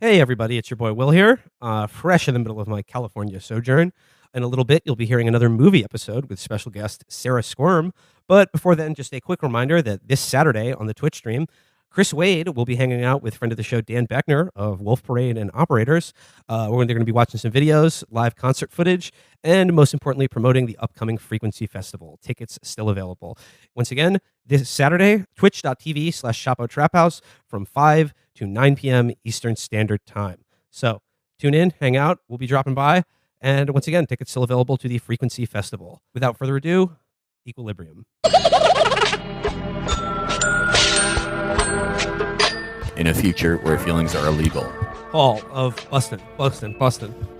Hey, everybody, it's your boy Will here, fresh in the middle of my California sojourn. In a little bit, you'll be hearing another movie episode with special guest Sarah Squirm. But before then, just a quick reminder that this Saturday on the Twitch stream, Chris Wade will be hanging out with friend of the show Dan Beckner of Wolf Parade and Operators. They're going to be watching some videos, live concert footage, and most importantly, promoting the upcoming Frequency Festival. Tickets still available. Once again, this Saturday, twitch.tv/Chapo Trap House from 5 to 9 p.m. Eastern Standard Time. So tune in, hang out. We'll be dropping by. And once again, tickets still available to the Frequency Festival. Without further ado, Equilibrium. In a future where feelings are illegal. Hall of Bustin'.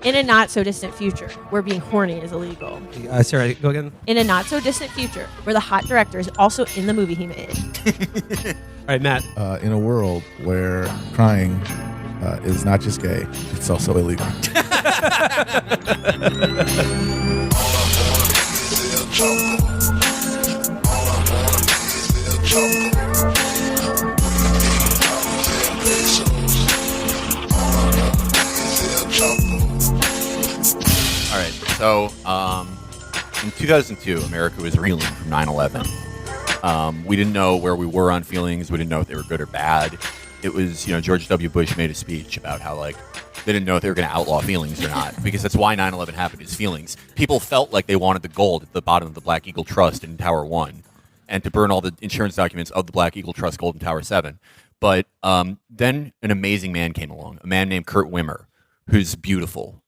In a not-so-distant future, where being horny is illegal. Sarah, go again. In a not-so-distant future, where the hot director is also in the movie he made. All right, Matt. In a world where crying is not just gay, it's also illegal. All right, so in 2002, America was reeling from 9/11. We didn't know where we were on feelings. We didn't know if they were good or bad. It was, George W. Bush made a speech about how, they didn't know if they were going to outlaw feelings or not, because that's why 9/11 happened, is feelings. People felt like they wanted the gold at the bottom of the Black Eagle Trust in Tower 1 and to burn all the insurance documents of the Black Eagle Trust gold in Tower 7. But then an amazing man came along, a man named Kurt Wimmer, who's beautiful,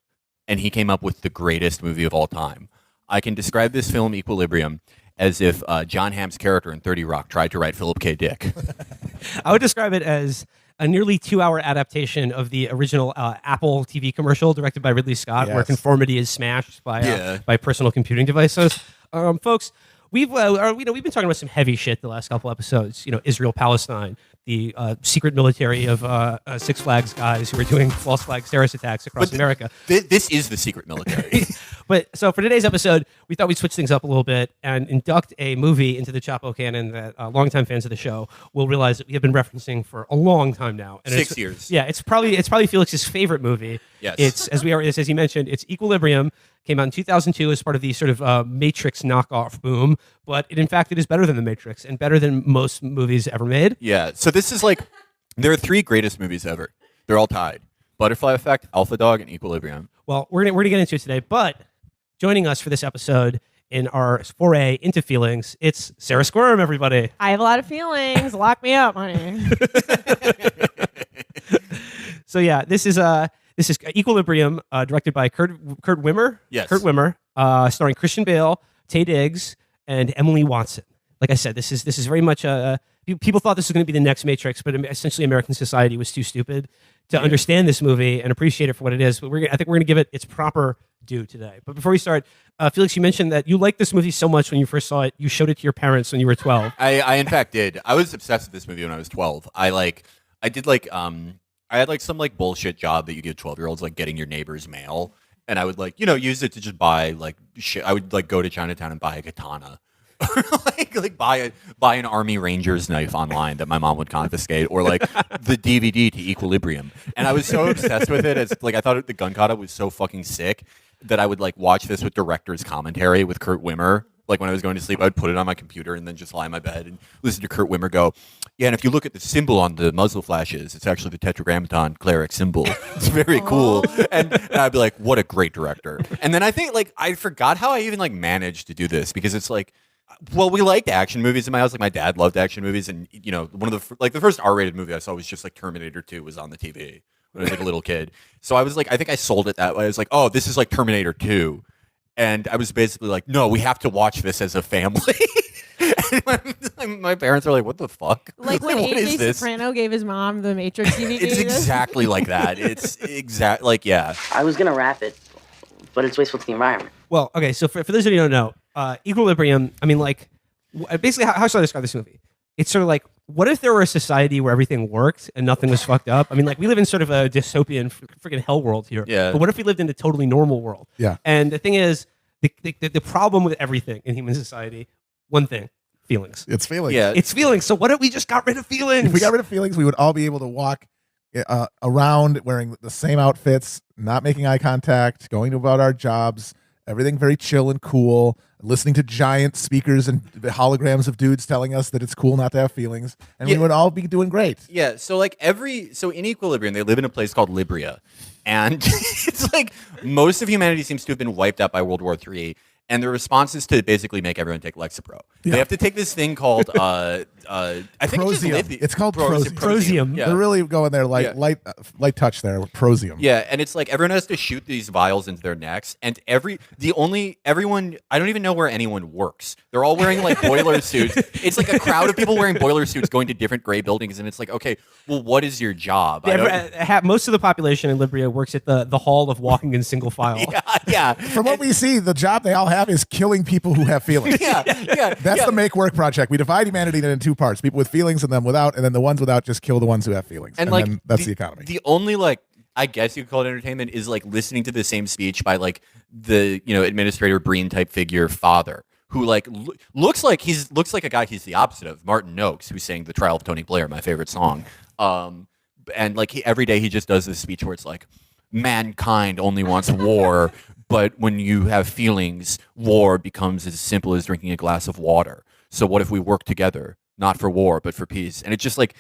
and he came up with the greatest movie of all time. I can describe this film, Equilibrium, as if John Hamm's character in 30 Rock tried to write Philip K. Dick. I would describe it as a nearly 2-hour adaptation of the original Apple TV commercial directed by Ridley Scott, where conformity is smashed by personal computing devices. Folks, we've been talking about some heavy shit the last couple episodes. Israel, Palestine, the secret military of Six Flags guys who are doing false flag terrorist attacks across America. This is the secret military. But so for today's episode, we thought we'd switch things up a little bit and induct a movie into the Chapo canon that longtime fans of the show will realize that we have been referencing for a long time now. And 6 years. Yeah, it's probably Felix's favorite movie. Yes. It's as he mentioned, it's Equilibrium. Came out in 2002 as part of the sort of Matrix knockoff boom, but in fact it is better than the Matrix and better than most movies ever made. Yeah. So this is there are 3 greatest movies ever. They're all tied: Butterfly Effect, Alpha Dog, and Equilibrium. Well, we're gonna get into it today, but joining us for this episode in our foray into feelings, it's Sarah Squirm, everybody. I have a lot of feelings. Lock me up, honey. So yeah, this is Equilibrium, directed by Kurt Wimmer. Yes. Kurt Wimmer, starring Christian Bale, Taye Diggs, and Emily Watson. Like I said, this is very much people thought this was going to be the next Matrix, but essentially American society was too stupid to understand this movie and appreciate it for what it is. But I think we're going to give it its proper due today. But before we start, Felix, you mentioned that you liked this movie so much when you first saw it, you showed it to your parents when you were 12. I in fact did. I was obsessed with this movie when I was 12. I had some bullshit job that you give 12-year-olds, like getting your neighbor's mail, and I would use it to just buy shit. I would go to Chinatown and buy a katana, or buy an Army Ranger's knife online that my mom would confiscate, or the DVD to Equilibrium. And I was so obsessed with it, I thought the gun kata was so fucking sick that I would watch this with director's commentary with Kurt Wimmer. When I was going to sleep, I would put it on my computer and then just lie in my bed and listen to Kurt Wimmer go, yeah, and if you look at the symbol on the muzzle flashes, it's actually the Tetragrammaton cleric symbol. It's very cool. And I'd be like, what a great director. And then I think, I forgot how I even, managed to do this, because it's we liked action movies in my house. My dad loved action movies, and, one of the first R-rated movie I saw was just, Terminator 2 was on the TV when I was, a little kid. So I was, I think I sold it that way. I was oh, this is Terminator 2. And I was basically no, we have to watch this as a family. And my parents are what the fuck? When AJ Soprano gave his mom the Matrix DVD. It's exactly like that. It's yeah. I was going to wrap it, but it's wasteful to the environment. Well, okay, so for those of you who don't know, Equilibrium, basically, how should I describe this movie? It's sort of what if there were a society where everything worked and nothing was fucked up? We live in sort of a dystopian freaking hell world here. Yeah. But what if we lived in a totally normal world? Yeah. And the thing is, the problem with everything in human society, one thing, feelings. It's feelings. Yeah. It's feelings. So what if we just got rid of feelings? If we got rid of feelings, we would all be able to walk around wearing the same outfits, not making eye contact, going about our jobs, everything very chill and cool, listening to giant speakers and holograms of dudes telling us that it's cool not to have feelings, and we would all be doing great. Yeah, so like in Equilibrium, they live in a place called Libria, and it's like most of humanity seems to have been wiped out by World War III, and the response is to basically make everyone take Lexapro. Yeah. They have to take this thing called I think It's called Prosium. Prosium. Yeah. They're really going there light touch there with Prosium. Yeah, and it's like everyone has to shoot these vials into their necks, and everyone I don't even know where anyone works. They're all wearing like boiler suits. It's like a crowd of people wearing boiler suits going to different gray buildings, and it's like, okay, well, what is your job? Most of the population in Libria works at the hall of walking in single file. Yeah. From what we see, the job they all have is killing people who have feelings. Yeah. That's the Make Work Project. We divide humanity into two parts: people with feelings and them without, and then the ones without just kill the ones who have feelings. And like then that's the economy. The only I guess you could call it entertainment is like listening to the same speech by like the administrator Breen type figure father who like looks like a guy he's the opposite of Martin Noakes, who sang "The Trial of Tony Blair," my favorite song. And like every day he just does this speech where it's like, mankind only wants war, but when you have feelings, war becomes as simple as drinking a glass of water. So what if we work together, not for war, but for peace? And it's just like,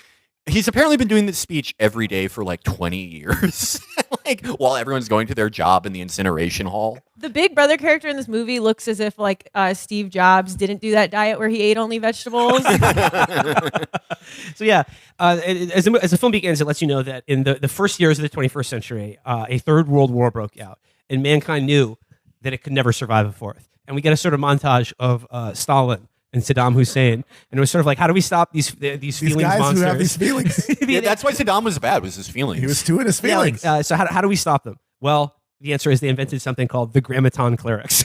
he's apparently been doing this speech every day for like 20 years, like while everyone's going to their job in the incineration hall. The Big Brother character in this movie looks as if like Steve Jobs didn't do that diet where he ate only vegetables. So yeah, as the film begins, it lets you know that in the first years of the 21st century, a third world war broke out, and mankind knew that it could never survive a fourth. And we get a sort of montage of Stalin and Saddam Hussein, and it was sort of like, how do we stop these feelings guys monsters who have these feelings? Yeah, that's why Saddam was bad, was his feelings. He was too in his feelings. So how do we stop them? Well, the answer is they invented something called the grammaton clerics.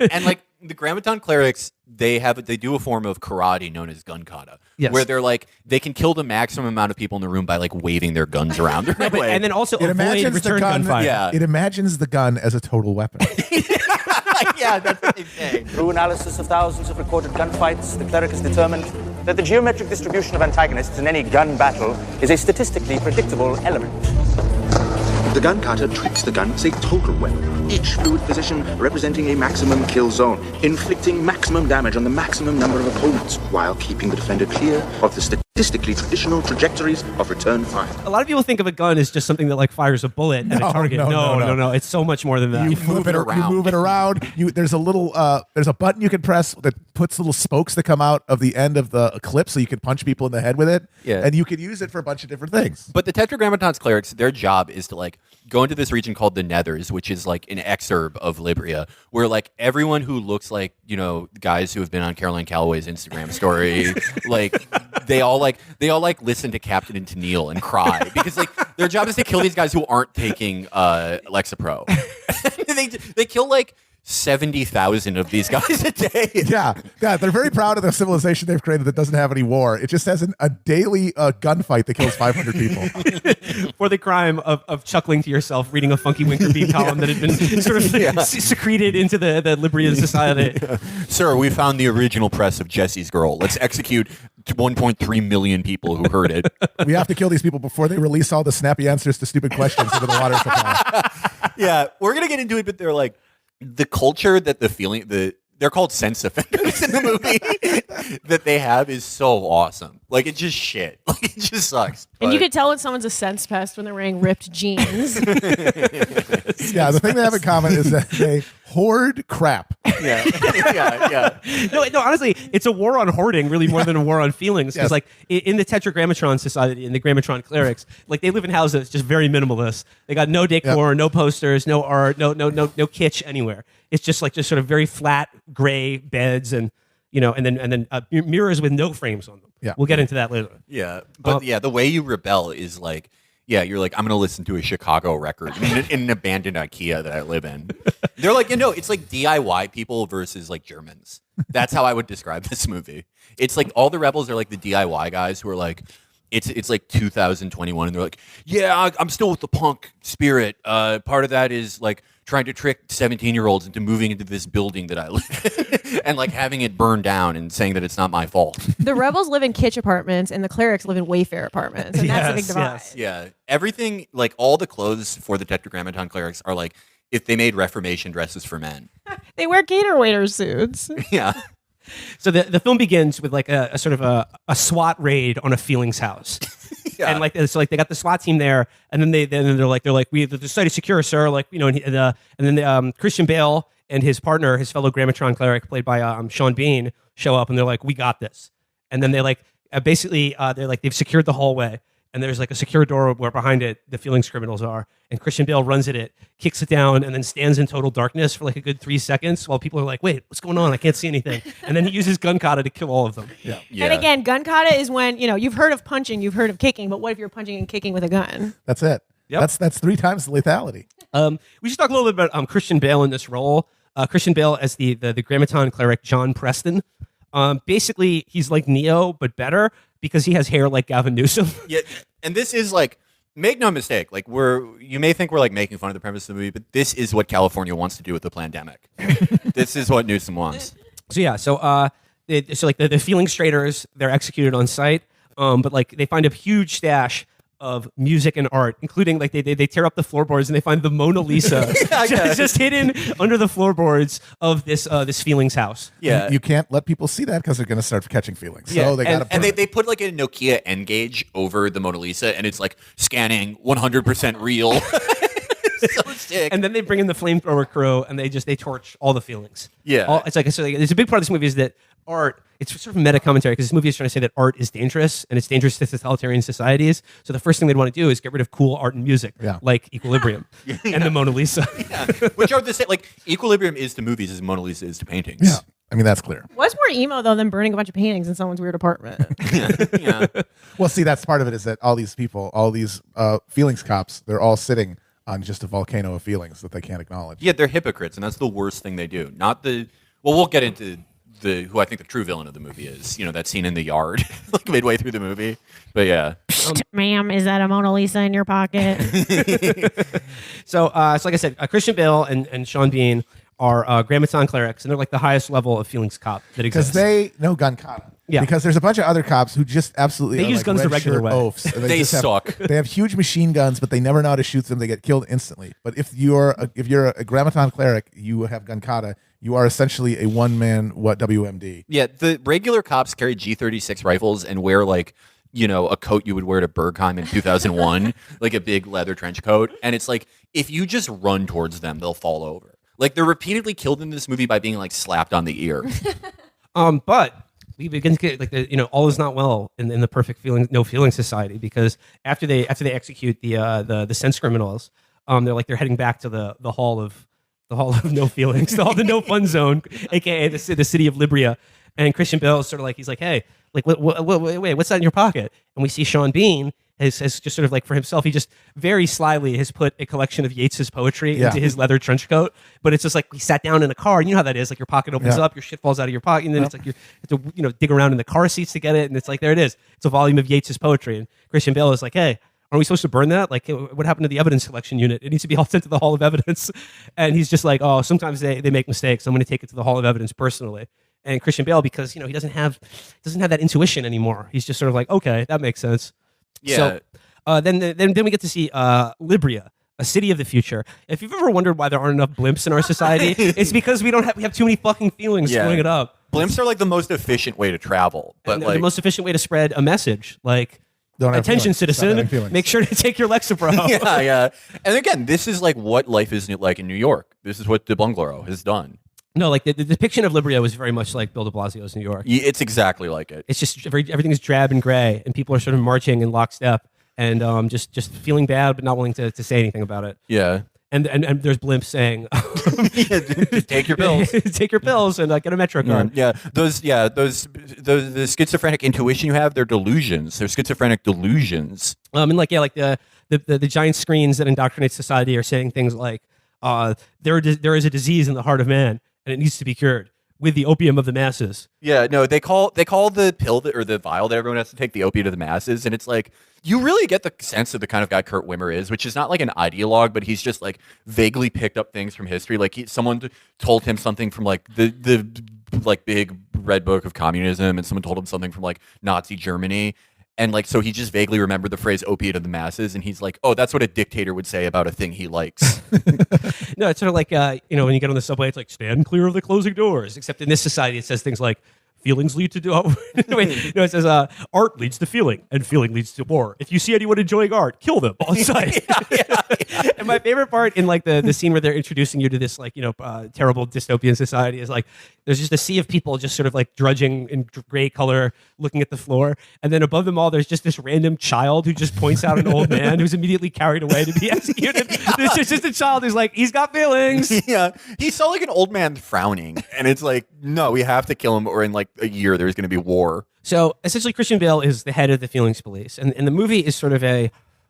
And like the grammaton clerics, they do a form of karate known as gun kata, where they're like, they can kill the maximum amount of people in the room by like waving their guns around. And then also avoid return gunfire. Yeah. It imagines the gun as a total weapon. Yeah, that's what they say. Through analysis of thousands of recorded gunfights, the cleric has determined that the geometric distribution of antagonists in any gun battle is a statistically predictable element. The gun cutter treats the gun as a total weapon, each fluid position representing a maximum kill zone, inflicting maximum damage on the maximum number of opponents, while keeping the defender clear of the statistically traditional trajectories of return fire. A lot of people think of a gun as just something that like fires a bullet at a target. No. It's so much more than that. You move it around. There's a little there's a button you can press that puts little spokes that come out of the end of the clip, so you can punch people in the head with it. Yeah. And you can use it for a bunch of different things. But the Tetragrammaton's clerics, their job is to like go into this region called the Nethers, which is like an exurb of Libria, where like everyone who looks like, guys who have been on Caroline Calloway's Instagram story, like they all listen to Captain and Tennille and cry because like their job is to kill these guys who aren't taking Lexapro. they kill like 70,000 of these guys a day. Yeah, they're very proud of the civilization they've created that doesn't have any war. It just has a daily gunfight that kills 500 people. For the crime of chuckling to yourself, reading a Funky Winker Beat column that had been sort of secreted into the Librian society. Yeah. Sir, we found the original press of Jesse's Girl. Let's execute 1.3 million people who heard it. We have to kill these people before they release all the snappy answers to stupid questions into the water supply. Yeah, we're going to get into it, but they're like, the culture that they're called sense offenders in the movie that they have is so awesome. Like, it's just shit. Like, it just sucks. And you could tell when someone's a sense pest when they're wearing ripped jeans. Yeah, the thing they have in common is that they hoard crap. Yeah. No, honestly, it's a war on hoarding really more than a war on feelings. Because like in the Tetragrammatron Society, in the Grammatron clerics, like they live in houses just very minimalist. They got no decor, no posters, no art, no kitsch anywhere. It's just sort of very flat gray beds and and then mirrors with no frames on them. Yeah. We'll get into that later. Yeah. But the way you rebel is like, you're like, I'm going to listen to a Chicago record in an abandoned IKEA that I live in. They're like, it's like DIY people versus like Germans. That's how I would describe this movie. It's like all the rebels are like the DIY guys who are like, it's like 2021 and they're like, I'm still with the punk spirit. Part of that is like trying to trick 17-year-olds into moving into this building that I live in and like having it burned down and saying that it's not my fault. The rebels live in kitsch apartments and the clerics live in Wayfair apartments. And that's a big divide. Yes. Yeah. Everything, like all the clothes for the Tetragrammaton clerics are like if they made Reformation dresses for men. They wear gator waiter suits. Yeah. So the film begins with like a sort of a SWAT raid on a Feelings house. Yeah. And like it's like they got the SWAT team there, and then they're like we the site is secure, sir. Like and then Christian Bale and his partner, his fellow Grammatron cleric, played by Sean Bean, show up, and they're like, we got this. And then they like basically they're like they've secured the hallway, and there's like a secure door where behind it the Feelings criminals are. And Christian Bale runs at it, kicks it down, and then stands in total darkness for like a good 3 seconds while people are like, wait, what's going on? I can't see anything. And then he uses gun kata to kill all of them. Yeah. And again, gun kata is when, you've heard of punching, you've heard of kicking, but what if you're punching and kicking with a gun? That's it. Yep. That's 3 times the lethality. We should talk a little bit about Christian Bale in this role. Christian Bale as the Grammaton cleric John Preston. Basically, he's like Neo, but better because he has hair like Gavin Newsom. Yeah, and this is like, make no mistake, like you may think we're like making fun of the premise of the movie, but this is what California wants to do with the pandemic. This is what Newsom wants. So the Feelings traders, they're executed on site, but like they find a huge stash of music and art, including like they tear up the floorboards and they find the Mona Lisa just hidden under the floorboards of this Feelings house. Yeah, You can't let people see that because they're going to start catching feelings. Yeah, So they got to. and they put like a Nokia N gauge over the Mona Lisa, and it's like scanning 100% real. So sick. And then they bring in the flamethrower crew and they torch all the feelings. Yeah. It's like there's a big part of this movie is that art. It's sort of meta commentary because this movie is trying to say that art is dangerous and it's dangerous to totalitarian societies. So the first thing they'd want to do is get rid of cool art and music, like Equilibrium and the Mona Lisa. Which are the same. Like Equilibrium is to movies as Mona Lisa is to paintings. Yeah. I mean, that's clear. What's more emo, though, than burning a bunch of paintings in someone's weird apartment? Yeah. Well, see, that's part of it is that all these people, all these feelings cops, they're all sitting on just a volcano of feelings that they can't acknowledge. Yeah, they're hypocrites, and that's the worst thing they do. Not the. Well, we'll get into who I think the true villain of the movie is. That scene in the yard, like midway through the movie. But yeah. Ma'am, is that a Mona Lisa in your pocket? So like I said, Christian Bale and Sean Bean are Grammaton clerics, and they're like the highest level of feelings cop that exists. Because they know gun kata. Yeah. Because there's a bunch of other cops who just absolutely They are use like guns the red regular shirt way. oafs, and They just suck. They have huge machine guns, but they never know how to shoot them. They get killed instantly. But if you're a Grammaton cleric, you have gun kata. You are essentially a one-man WMD. Yeah, the regular cops carry G36 rifles and wear like, a coat you would wear to Bergheim in 2001, like a big leather trench coat. And it's like, if you just run towards them, they'll fall over. Like they're repeatedly killed in this movie by being like slapped on the ear. But we begin to get like all is not well in the perfect no feeling society, because after they execute the sense criminals, they're heading back to the hall of no feelings, the no fun zone, aka the city of Libria. And Christian Bale is sort of like, he's like, hey, like wait, what's that in your pocket? And we see Sean Bean has just sort of like for himself, he just very slyly has put a collection of Yeats's poetry into his leather trench coat. But it's just like he sat down in a car, and you know how that is. Like your pocket opens up, your shit falls out of your pocket, and then it's like you have to dig around in the car seats to get it, and it's like there it is. It's a volume of Yeats's poetry. And Christian Bale is like, hey, aren't we supposed to burn that? Like, what happened to the evidence collection unit? It needs to be all sent to the Hall of Evidence. And he's just like, oh, sometimes they make mistakes. I'm going to take it to the Hall of Evidence personally. And Christian Bale, because he doesn't have that intuition anymore. He's just sort of like, okay, that makes sense. Yeah. So then we get to see Libria, a city of the future. If you've ever wondered why there aren't enough blimps in our society, it's because we have too many fucking feelings screwing it up. Blimps are like the most efficient way to travel, but And like the most efficient way to spread a message, like. Don't have Attention, feelings. Stop having citizen! feelings. Make sure to take your Lexapro. yeah. And again, this is like what life is like in New York. This is what De Bungalow has done. No, like the depiction of Libria was very much like Bill de Blasio's New York. It's exactly like it. It's just everything is drab and gray, and people are sort of marching in lockstep and just feeling bad, but not willing to say anything about it. Yeah. And there's blimps saying, Take your pills. take your pills, and get a Metro card. Yeah, the schizophrenic intuition you have, they're delusions. They're schizophrenic delusions. And the giant screens that indoctrinate society are saying things like, there is a disease in the heart of man, and it needs to be cured. with the opium of the masses. Yeah, no, they call the pill or the vial that everyone has to take the opiate of the masses, and it's like you really get the sense of the kind of guy Kurt Wimmer is, which is not like an ideologue, but he's just like vaguely picked up things from history. Like someone told him something from like the like big red book of communism, and someone told him something from like Nazi Germany. And like, so he just vaguely remembered the phrase opiate of the masses. And he's like, oh, that's what a dictator would say about a thing he likes. No, it's sort of like, when you get on the subway, it's like, stand clear of the closing doors. Except in this society, it says things like, feelings lead to... it says, art leads to feeling, and feeling leads to war. If you see anyone enjoying art, kill them on sight. And my favorite part in like the scene where they're introducing you to this like, terrible dystopian society is like, there's just a sea of people just sort of like drudging in gray color, looking at the floor. And then above them all, there's just this random child who just points out an old man who's immediately carried away to be executed. There's just a child who's like, he's got feelings. Yeah. He saw like an old man frowning, and it's like, no, we have to kill him, or in like a year there's going to be war. So essentially, Christian Bale is the head of the feelings police. And the movie is sort of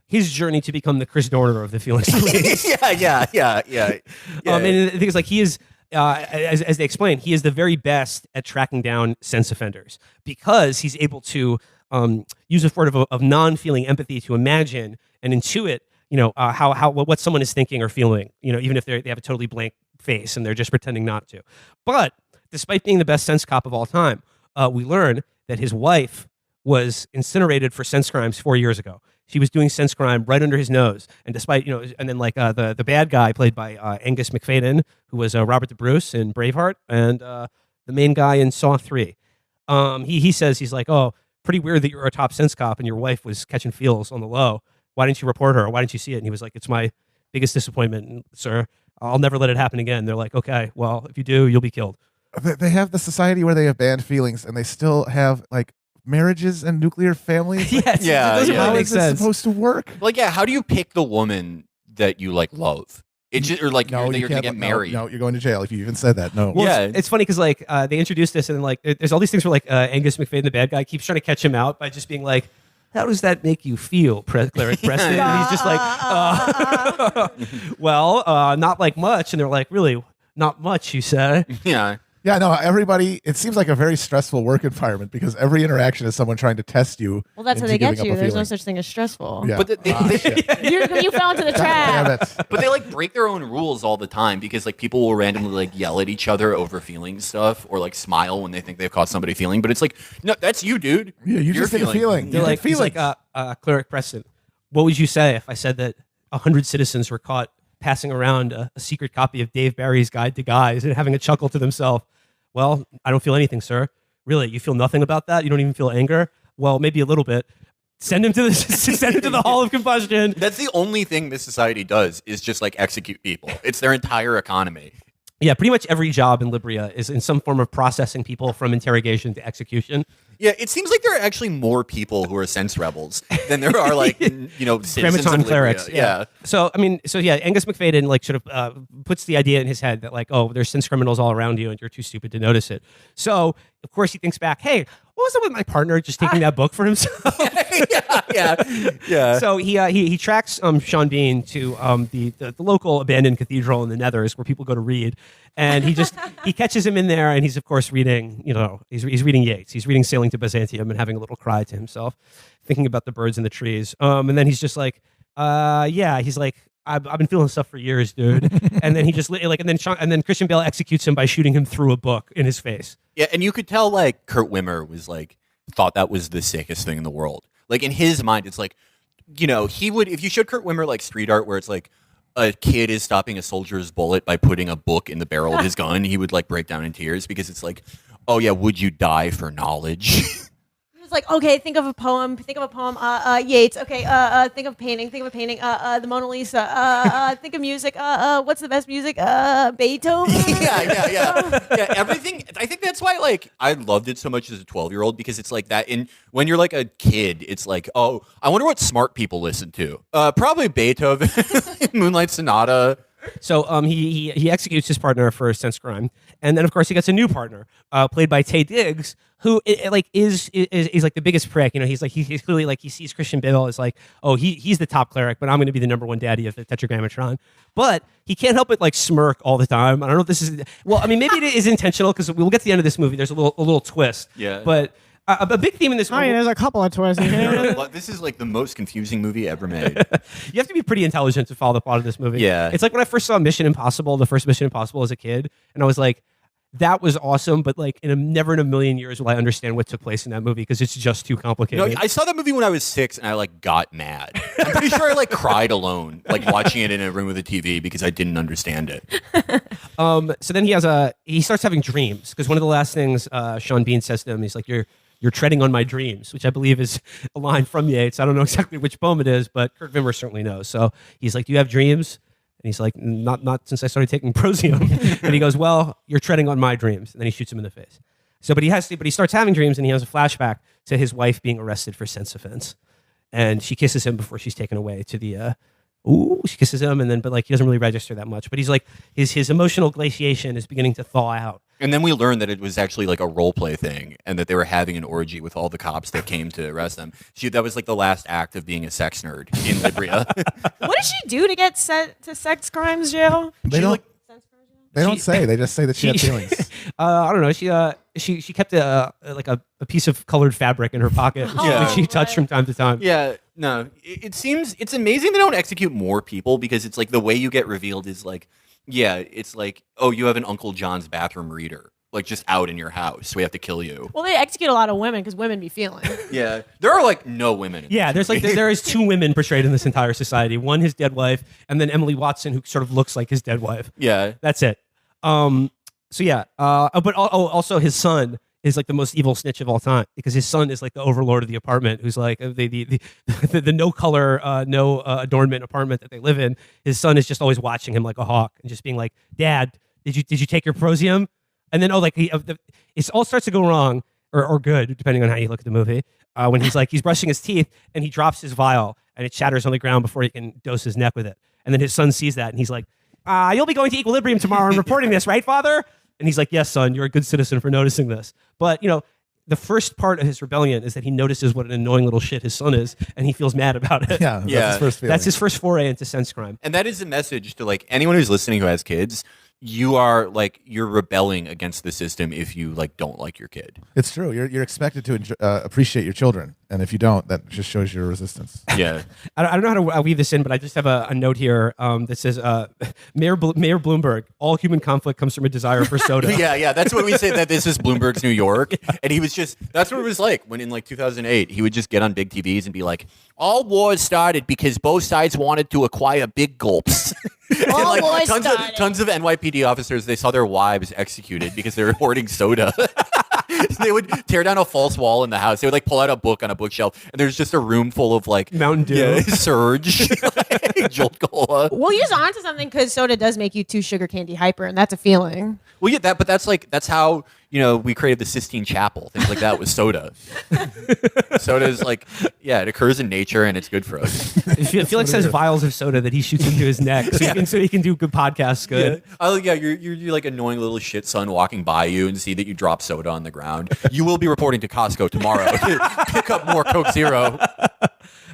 his journey to become the Chris Dorner of the feelings police. Yeah. And the thing is, like, he is, as they explain, he is the very best at tracking down sense offenders because he's able to use a sort of non-feeling empathy to imagine and intuit, what someone is thinking or feeling, even if they have a totally blank face and they're just pretending not to. But despite being the best sense cop of all time, we learn that his wife was incinerated for sense crimes 4 years ago. She was doing sense crime right under his nose, and despite and then like the bad guy played by Angus McFadden, who was Robert the Bruce in Braveheart, and the main guy in Saw 3. He says, he's like, oh, pretty weird that you're a top sense cop and your wife was catching feels on the low. Why didn't you report her? Why didn't you see it? And he was like, it's my biggest disappointment, sir. I'll never let it happen again. They're like, okay, well, if you do, you'll be killed. They have the society where they have banned feelings, and they still have like marriages and nuclear families. Like, Yes, yeah, it doesn't yeah. really how make is it sense. supposed to work? Like, yeah, how do you pick the woman that you like love? It just, or like No, that you you're gonna can't. get married. No, you're going to jail if you even said that. No. Well, Yeah. it's funny because like they introduced this and then like there's all these things where like Angus McFadden, the bad guy, keeps trying to catch him out by just being like, how does that make you feel, Cleric Preston? And he's just like, well, not like much. And they're like, really, not much, you say? Yeah. Yeah, no, everybody, it seems like a very stressful work environment because every interaction is someone trying to test you. Well, that's how into they get giving up you. a There's no feeling. such thing as stressful. Yeah. But You fell into the Damn trap. it. But they like break their own rules all the time because like people will randomly like yell at each other over feeling stuff or like smile when they think they've caught somebody feeling. But it's like, no, that's you, dude. Yeah, you You're just get a feeling. They're You like, get he's like, feelings. Cleric Preston, what would you say if I said that 100 citizens were caught passing around a secret copy of Dave Barry's Guide to Guys and having a chuckle to themselves? Well, I don't feel anything, sir. Really? You feel nothing about that? You don't even feel anger? Well, maybe a little bit. Send him to the Hall of Combustion. That's the only thing this society does is just like execute people. It's their entire economy. Yeah, pretty much every job in Libria is in some form of processing people from interrogation to execution. Yeah, it seems like there are actually more people who are sense rebels than there are like citizens Grammaton of clerics. Libya. Yeah. So Angus McFadden like sort of puts the idea in his head that like, oh, there's sense criminals all around you and you're too stupid to notice it. So of course he thinks back, hey, what was it with my partner just taking that book for himself? Yeah. So he tracks Sean Bean to the local abandoned cathedral in the Nethers where people go to read, and he catches him in there, and he's of course reading he's reading Yeats, he's reading Sailing to Byzantium and having a little cry to himself, thinking about the birds in the trees, and then he's just like, he's like, I've been feeling stuff for years, dude. And then he just like, and then Christian Bale executes him by shooting him through a book in his face. Yeah, and you could tell like Kurt Wimmer was like thought that was the sickest thing in the world. Like in his mind, it's like, he would, if you showed Kurt Wimmer like street art where it's like a kid is stopping a soldier's bullet by putting a book in the barrel of his gun, he would like break down in tears because it's like, oh yeah, would you die for knowledge? It's like, okay, think of a poem. Yeats. Okay, think of a painting. The Mona Lisa. Think of music. What's the best music? Beethoven. Yeah, everything. I think that's why like I loved it so much as a 12-year-old because it's like that. When you're like a kid, it's like, oh, I wonder what smart people listen to. Probably Beethoven, Moonlight Sonata. So he executes his partner for sense crime, and then of course he gets a new partner, played by Taye Diggs, who is like the biggest prick. You know, he's clearly like, he sees Christian Bale as like, oh, he's the top cleric, but I'm going to be the number one daddy of the Tetragrammatron. But he can't help but like smirk all the time. I don't know if this is, well, I mean, maybe it is intentional, because we'll get to the end of this movie. There's a little twist. Yeah. But a big theme in this movie. there's a couple of twists. This is like the most confusing movie ever made. You have to be pretty intelligent to follow the plot of this movie. Yeah. It's like when I first saw Mission Impossible, the first Mission Impossible as a kid, and I was like, that was awesome, but like never in a million years will I understand what took place in that movie, because it's just too complicated. I saw that movie when I was 6 and I like got mad. I'm pretty sure I like cried alone, like watching it in a room with a TV because I didn't understand it. So then he starts having dreams, because one of the last things Sean Bean says to him, he's like, you're treading on my dreams, which I believe is a line from Yates. I don't know exactly which poem it is, but Kurt Wimmer certainly knows. So he's like, do you have dreams? And he's like, not since I started taking Prozium. And he goes, well, you're treading on my dreams. And then he shoots him in the face. So, but he starts having dreams, and he has a flashback to his wife being arrested for sense offense. And she kisses him before she's taken away to the, she kisses him, and then, but like, he doesn't really register that much. But he's like, his emotional glaciation is beginning to thaw out. And then we learned that it was actually like a role play thing, and that they were having an orgy with all the cops that came to arrest them. That was like the last act of being a sex nerd in Libria. What did she do to get sent to sex crimes jail? They don't say. They just say that she had feelings. I don't know. She kept a piece of colored fabric in her pocket, that she touched from time to time. Yeah, no. It seems it's amazing they don't execute more people, because it's like the way you get revealed is like, yeah, it's like, oh, you have an Uncle John's bathroom reader, like just out in your house, so we have to kill you. Well, they execute a lot of women because women be feeling. Yeah, there are like no women. Yeah, there is two women portrayed in this entire society. One, his dead wife, and then Emily Watson, who sort of looks like his dead wife. Yeah, that's it. So yeah, but also his son is like the most evil snitch of all time, because his son is like the overlord of the apartment, who's like the no color, no adornment apartment that they live in. His son is just always watching him like a hawk and just being like, "Dad, did you take your Prozium?" And then it all starts to go wrong or good, depending on how you look at the movie. When he's brushing his teeth and he drops his vial and it shatters on the ground before he can dose his neck with it. And then his son sees that and he's like, "You'll be going to Equilibrium tomorrow and reporting this, right, Father?" And he's like, "Yes, son, you're a good citizen for noticing this." But, the first part of his rebellion is that he notices what an annoying little shit his son is, and he feels mad about it. Yeah, that's his first feeling. That's his first foray into sense crime. and that is a message to like anyone who's listening who has kids. You're rebelling against the system if you like don't like your kid. It's true. You're expected to appreciate your children, and if you don't, that just shows your resistance. Yeah, I don't know how to weave this in, but I just have a note here that says, Mayor Bloomberg, all human conflict comes from a desire for soda. yeah. That's what we say, that this is Bloomberg's New York, and he was that's what it was like when in like 2008 he would just get on big TVs and be like, all wars started because both sides wanted to acquire big gulps. All wars started. Tons of NYPD officers, they saw their wives executed because they were hoarding soda. They would tear down a false wall in the house. They would like pull out a book on a bookshelf, and there's just a room full of like Mountain Dew, Surge, Jolt Cola. Well, you're onto something, because soda does make you too sugar candy hyper, and that's a feeling. Well, yeah, that's how we created the Sistine Chapel, things like that with soda. Soda is like, it occurs in nature and it's good for us. Felix has vials of soda that he shoots into his neck, so he can do good podcasts. Good. You're like annoying little shit son walking by you and see that you drop soda on the ground. You will be reporting to Costco tomorrow to pick up more Coke Zero.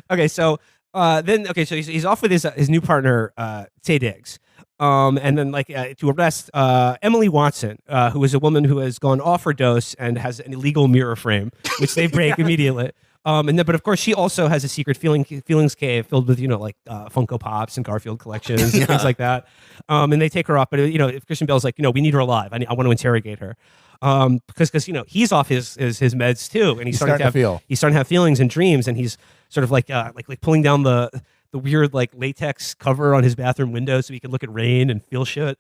Okay, so so he's off with his new partner, Taye Diggs. And then to arrest Emily Watson, who is a woman who has gone off her dose and has an illegal mirror frame, which they break immediately. But of course she also has a secret feelings cave filled with Funko Pops and Garfield collections and things like that. And they take her off, but if Christian Bale's like, we need her alive. I want to interrogate her. Because he's off his meds too, and he's starting to have feelings and dreams, and he's sort of like pulling down the weird latex cover on his bathroom window so he can look at rain and feel shit.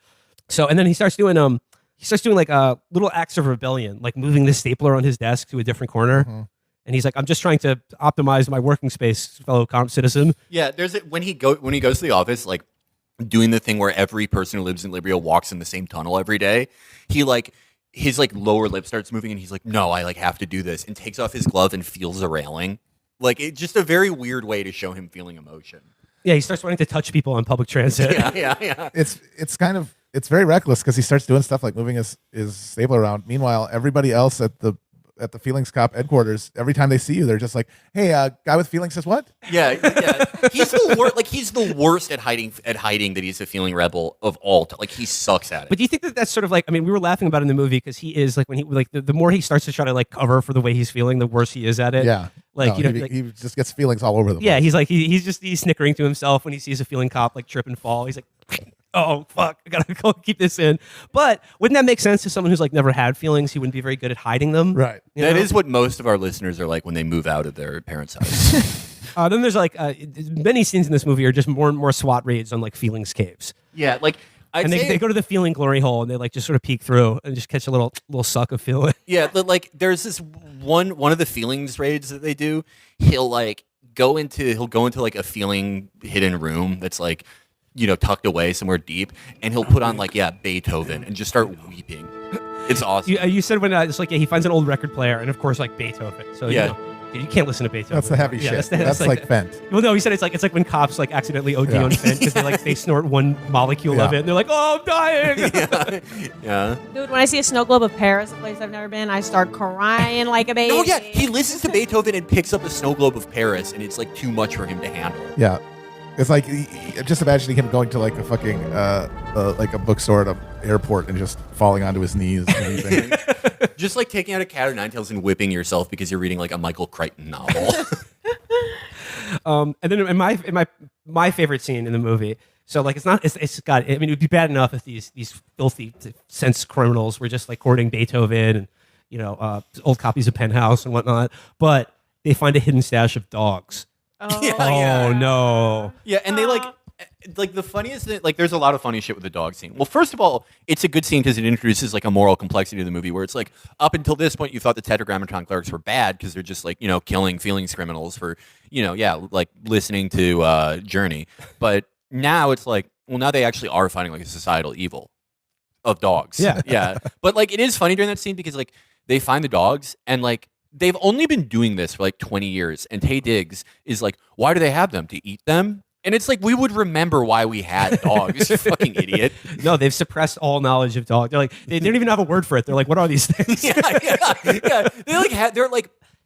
So and then he starts doing little acts of rebellion, like moving the stapler on his desk to a different corner. Mm-hmm. And he's like, "I'm just trying to optimize my working space, fellow citizen." Yeah, when he goes to the office, like doing the thing where every person who lives in Libria walks in the same tunnel every day. He his lower lip starts moving, and he's like, "No, I have to do this," and takes off his glove and feels a railing. It's just a very weird way to show him feeling emotion. Yeah, he starts wanting to touch people on public transit. yeah. It's very reckless because he starts doing stuff like moving his stapler around. Meanwhile, everybody else at the Feelings Cop headquarters, every time they see you, they're just like, "Hey, guy with feelings says what?" Yeah. He's the worst. Like he's the worst at hiding that he's a feeling rebel of all. Like he sucks at it. But do you think that that's sort of like? I mean, we were laughing about it in the movie because he is like when he like the more he starts to try to like cover for the way he's feeling, the worse he is at it. Yeah, like no, like, he just gets feelings all over the place. yeah, he's like he's snickering to himself when he sees a feeling cop like trip and fall. He's like, oh fuck, I gotta go keep this in. But wouldn't that make sense to someone who's like never had feelings? He wouldn't be very good at hiding them, Right. That is what most of our listeners are like when they move out of their parents' house. Then there's like many scenes in this movie are just more and more SWAT raids on like feelings caves. Yeah, like And they go to the feeling glory hole and they like just sort of peek through and just catch a little suck of feeling. Yeah, like there's this one of the feelings raids that they do. He'll go into like a feeling hidden room that's like, tucked away somewhere deep, and he'll put on like Beethoven and just start weeping. It's awesome. You said when it's like he finds an old record player and of course like Beethoven. So you can't listen to Beethoven. That's the heavy shit. That's like Fent. Well, no, he said it's like when cops like accidentally OD on Fent because they snort one molecule of it and they're like, oh, I'm dying. Yeah. Dude, when I see a snow globe of Paris, a place I've never been, I start crying like a baby. Oh yeah, he listens to Beethoven and picks up a snow globe of Paris, and it's like too much for him to handle. Yeah. It's like just imagining him going to like a fucking like a bookstore at an airport and just falling onto his knees and everything. Just like taking out a cat of nine tails and whipping yourself because you're reading like a Michael Crichton novel. And then in my favorite scene in the movie. So like it's got. I mean, it would be bad enough if these filthy sense criminals were just like hoarding Beethoven and old copies of Penthouse and whatnot, but they find a hidden stash of dogs. Oh, No. Yeah, and they like the funniest thing, like there's a lot of funny shit with the dog scene. Well, first of all, it's a good scene because it introduces like a moral complexity to the movie where it's like up until this point you thought the Tetragrammaton clerics were bad because they're just like, killing feelings criminals for, like listening to Journey. But now it's like, well, now they actually are fighting like a societal evil of dogs. Yeah. Yeah. But like it is funny during that scene because like they find the dogs and like they've only been doing this for like 20 years. And Taye Diggs is like, why do they have them? To eat them? And it's like, we would remember why we had dogs, you fucking idiot. No, they've suppressed all knowledge of dogs. They're like, they don't even have a word for it. They're like, what are these things? Yeah.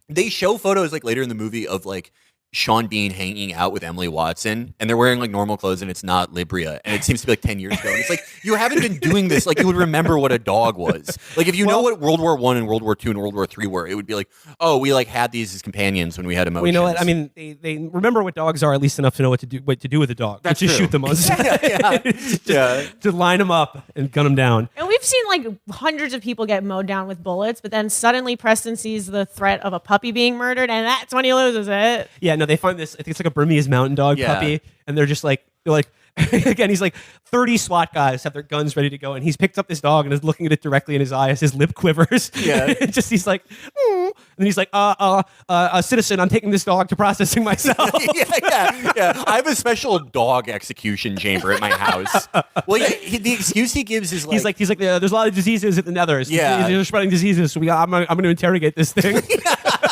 They show photos like later in the movie of like Sean Bean hanging out with Emily Watson, and they're wearing like normal clothes, and it's not Libria, and it seems to be like 10 years ago. And it's like, you haven't been doing this. Like, you would remember what a dog was. Like, if you know what World War I and World War II and World War III were, it would be like, oh, we like had these as companions when we had emotions. Well, you know what? I mean, they remember what dogs are at least enough to know what to do with a dog. That's just true. shoot them on set. To line them up and gun them down. And we've seen like hundreds of people get mowed down with bullets, but then suddenly Preston sees the threat of a puppy being murdered, and that's when he loses it. Yeah, no, they find this. I think it's like a Burmese mountain dog puppy, and they're like, again, he's like 30 SWAT guys have their guns ready to go, and he's picked up this dog and is looking at it directly in his eye as his lip quivers. Yeah. Just he's like, and then he's like, citizen, I'm taking this dog to processing myself. yeah. I have a special dog execution chamber at my house. Well, yeah, the excuse he gives is like, he's like, there's a lot of diseases at the Nethers. Yeah. They're spreading diseases, so I'm going to interrogate this thing.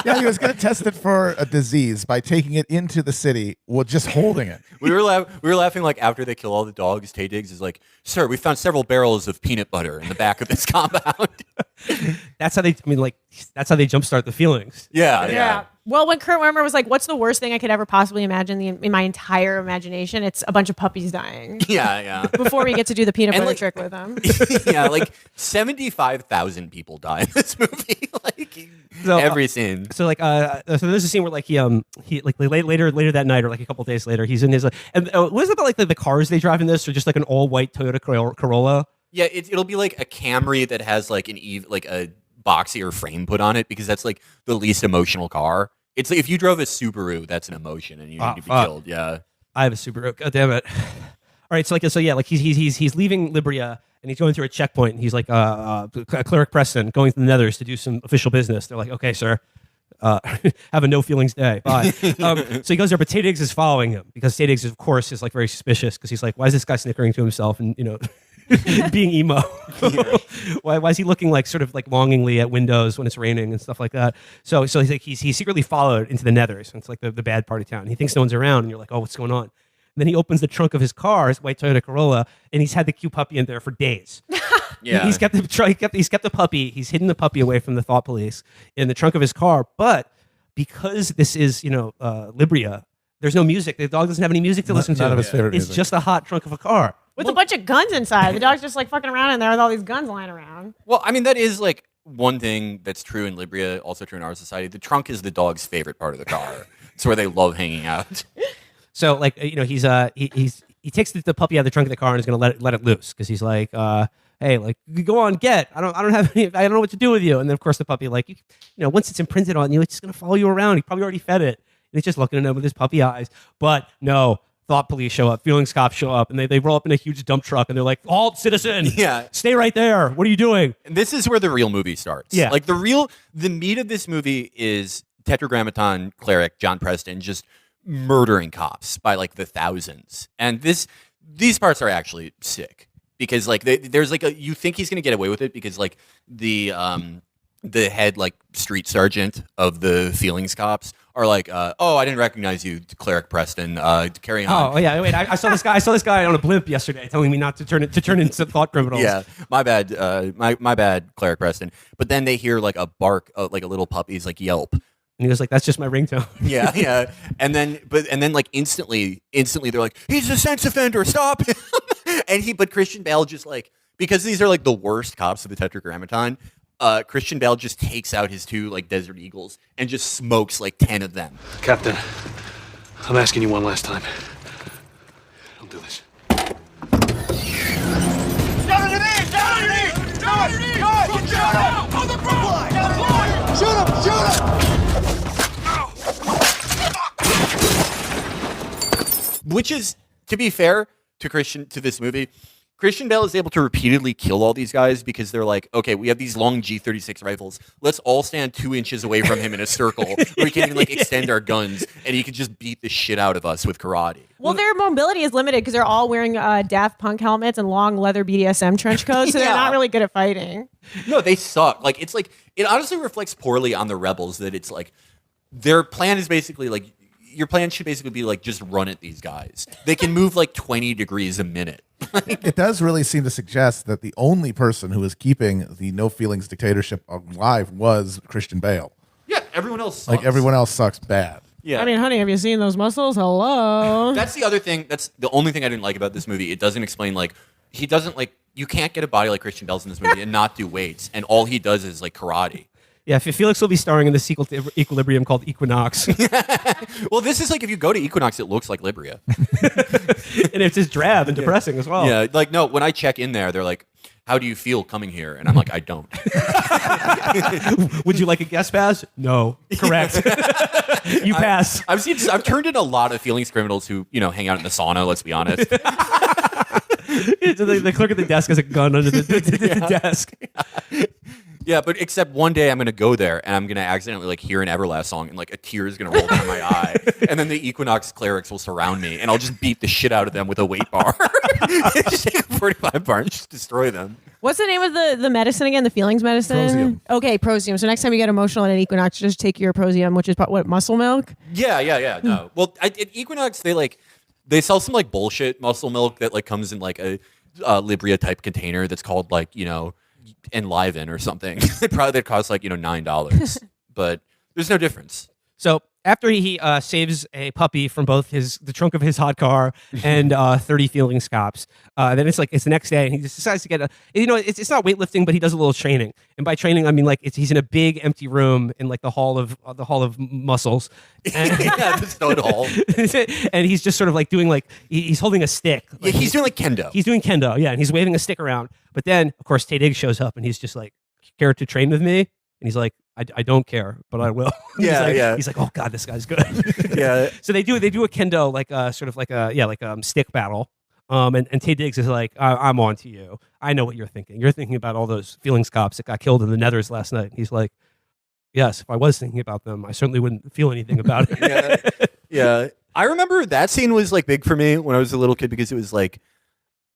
Yeah, he was going to test it for a disease by taking it into the city, just holding it. We were laughing like after they kill all the dogs. Taye Diggs is like, "Sir, we found several barrels of peanut butter in the back of this compound." That's how they jumpstart the feelings. Yeah. Well, when Kurt Wimmer was like, "What's the worst thing I could ever possibly imagine in my entire imagination?" It's a bunch of puppies dying. Yeah. Before we get to do the peanut And, butter like- trick with them. Yeah, like 75,000 people die in this movie. Like every scene. So like so there's a scene where like he like later that night or like a couple days later he's in his and what is it about like the cars they drive in this or just like an all white Toyota Corolla? Yeah, it'll be like a Camry that has like a boxier frame put on it because that's like the least emotional car. It's like if you drove a Subaru, that's an emotion and you need to be killed. Yeah. I have a Subaru. God damn it. All right, so he's leaving Libria and he's going through a checkpoint. And he's like, Cleric Preston going to the Nethers to do some official business. They're like, okay, sir, have a no feelings day. Bye. So he goes there, but Taye Diggs is following him because Taye Diggs, of course, is like very suspicious because he's like, why is this guy snickering to himself and being emo? Why is he looking like sort of like longingly at windows when it's raining and stuff like that? So he's like he's secretly followed into the Nethers. It's like the bad part of town. He thinks no one's around, and you're like, oh, what's going on? Then he opens the trunk of his car, his white Toyota Corolla, and he's had the cute puppy in there for days. Yeah. He's kept the puppy. He's hidden the puppy away from the thought police in the trunk of his car. But because this is, Libria, there's no music. The dog doesn't have any music to listen to. None of his favorite It's music. just a hot trunk of a car. With a bunch of guns inside. The dog's just like fucking around in there with all these guns lying around. Well, I mean, that is like one thing that's true in Libria, also true in our society. The trunk is the dog's favorite part of the car. It's where they love hanging out. So like he takes the puppy out of the trunk of the car and is going to let it loose because he's like, hey, like go on, get. I don't have any. I don't know what to do with you. And then of course the puppy like once it's imprinted on you, it's just going to follow you around. He probably already fed it. And he's just looking at him with his puppy eyes. But no. Thought police show up, feelings cops show up, and they roll up in a huge dump truck, and they're like, "Halt, citizen! Yeah. Stay right there. What are you doing?" And this is where the real movie starts. Yeah. Like the meat of this movie is Tetragrammaton cleric John Preston just murdering cops by like the thousands. And these parts are actually sick because like there's like you think he's gonna get away with it because like the head like street sergeant of the feelings cops are like, oh, I didn't recognize you, cleric Preston. Carry on. Oh yeah, wait. I saw this guy. I saw this guy on a blimp yesterday, telling me not to turn into thought criminals. Yeah, my bad. My bad, cleric Preston. But then they hear like a bark, like a little puppy's like yelp. And he was like, "That's just my ringtone." Yeah. And then like instantly they're like, he's a sex offender. Stop him. But Christian Bale just like, because these are like the worst cops of the Tetragrammaton. Christian Bale just takes out his two like Desert Eagles and just smokes like 10 of them. Captain, I'm asking you one last time. Don't do this. Down underneath! Down underneath! Down underneath! Shoot him! On the front! Down underneath! Shoot him! Shoot him! Which is, to be fair to this movie, Christian Bale is able to repeatedly kill all these guys because they're like, okay, we have these long G36 rifles. Let's all stand 2 inches away from him in a circle where we can even like extend our guns and he can just beat the shit out of us with karate. Well, their mobility is limited because they're all wearing Daft Punk helmets and long leather BDSM trench coats, so they're not really good at fighting. No, they suck. Like, it's like, it honestly reflects poorly on the rebels that it's like, their plan is basically like, your plan should basically be like, just run at these guys. They can move like 20 degrees a minute. It does really seem to suggest that the only person who was keeping the no feelings dictatorship alive was Christian Bale. Yeah, everyone else sucks. Like everyone else sucks bad. Yeah. I mean, honey, have you seen those muscles? Hello. That's the other thing. That's the only thing I didn't like about this movie. It doesn't explain like he doesn't like you can't get a body like Christian Bale's in this movie and not do weights, and all he does is like karate. Yeah, Felix will be starring in the sequel to Equilibrium called Equinox. Well, this is like if you go to Equinox, it looks like Libria. And it's just drab and depressing as well. Yeah, like no, when I check in there, they're like, "How do you feel coming here?" And I'm like, "I don't." Would you like a guest pass? No. Correct. You pass. I've turned in a lot of feelings criminals who hang out in the sauna. Let's be honest. The clerk at the desk has a gun under the desk. Yeah, but except one day I'm going to go there and I'm going to accidentally like hear an Everlast song and like a tear is going to roll down my eye. And then the Equinox clerics will surround me and I'll just beat the shit out of them with a weight bar. Just take a 45 bar and just destroy them. What's the name of the medicine again? The feelings medicine? Prosium. Okay, Prosium. So next time you get emotional at an Equinox, just take your Prosium, which is what, muscle milk? Yeah. No. Well, at Equinox, they sell some like bullshit muscle milk that like comes in like a Libria type container that's called like, Enliven or something. That costs like $9, but there's no difference. So after he saves a puppy from both the trunk of his hot car and 30 feelings cops, then it's the next day and he just decides to get it's not weightlifting, but he does a little training. And by training, I mean he's in a big empty room in like the hall of muscles. And, Yeah, the stone hall. and he's just sort of like doing like he's holding a stick. Yeah, he's doing like kendo. He's doing kendo, yeah, and he's waving a stick around. But then, of course, Tay Diggs shows up and he's just like, "Care to train with me?" And he's like, I don't care, but I will. Yeah. He's like, "Oh God, this guy's good." Yeah. So they do a kendo like sort of like a stick battle. And Tay Diggs is like, I'm on to you. I know what you're thinking. You're thinking about all those feelings cops that got killed in the Nethers last night. He's like, yes, if I was thinking about them, I certainly wouldn't feel anything about it. Yeah. I remember that scene was like big for me when I was a little kid because it was like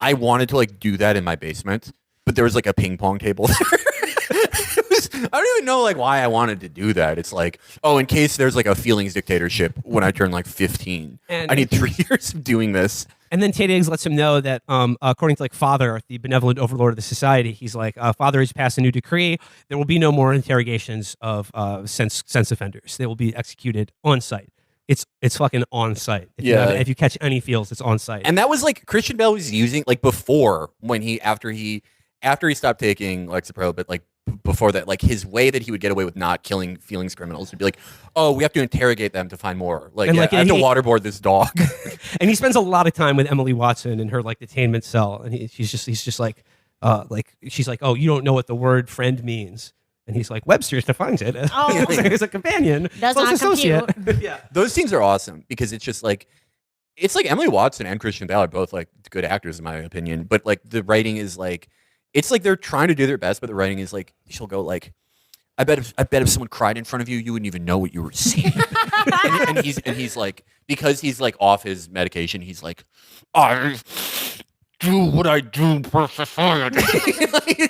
I wanted to like do that in my basement, but there was like a ping pong table there. I don't even know like why I wanted to do that. It's like, oh, in case there's like a feelings dictatorship when I turn like 15, And- I need 3 years of doing this. And then Tay Diggs lets him know that, according to like Father, the benevolent overlord of the society, he's like, Father has passed a new decree. There will be no more interrogations of sense offenders. They will be executed on site. It's fucking on site. If you catch any feels, it's on site. And that was like Christian Bale was using like before when after he stopped taking Lexapro, but like before that, like his way that he would get away with not killing feelings criminals would be like, oh, we have to interrogate them to find more. Like, And, yeah, like, I have to he- waterboard this dog. And he spends a lot of time with Emily Watson in her like detainment cell, and he's just like she's like, oh, you don't know what the word friend means, and he's like, Webster's defines it as a companion, Does close not associate. compute. Yeah. Those scenes are awesome because it's just like Emily Watson and Christian Bale are both like good actors in my opinion, but like the writing is like it's like they're trying to do their best, but the writing is like she'll go like, I bet if someone cried in front of you, you wouldn't even know what you were seeing. and he's like, because he's like off his medication, he's like, I do what I do for society.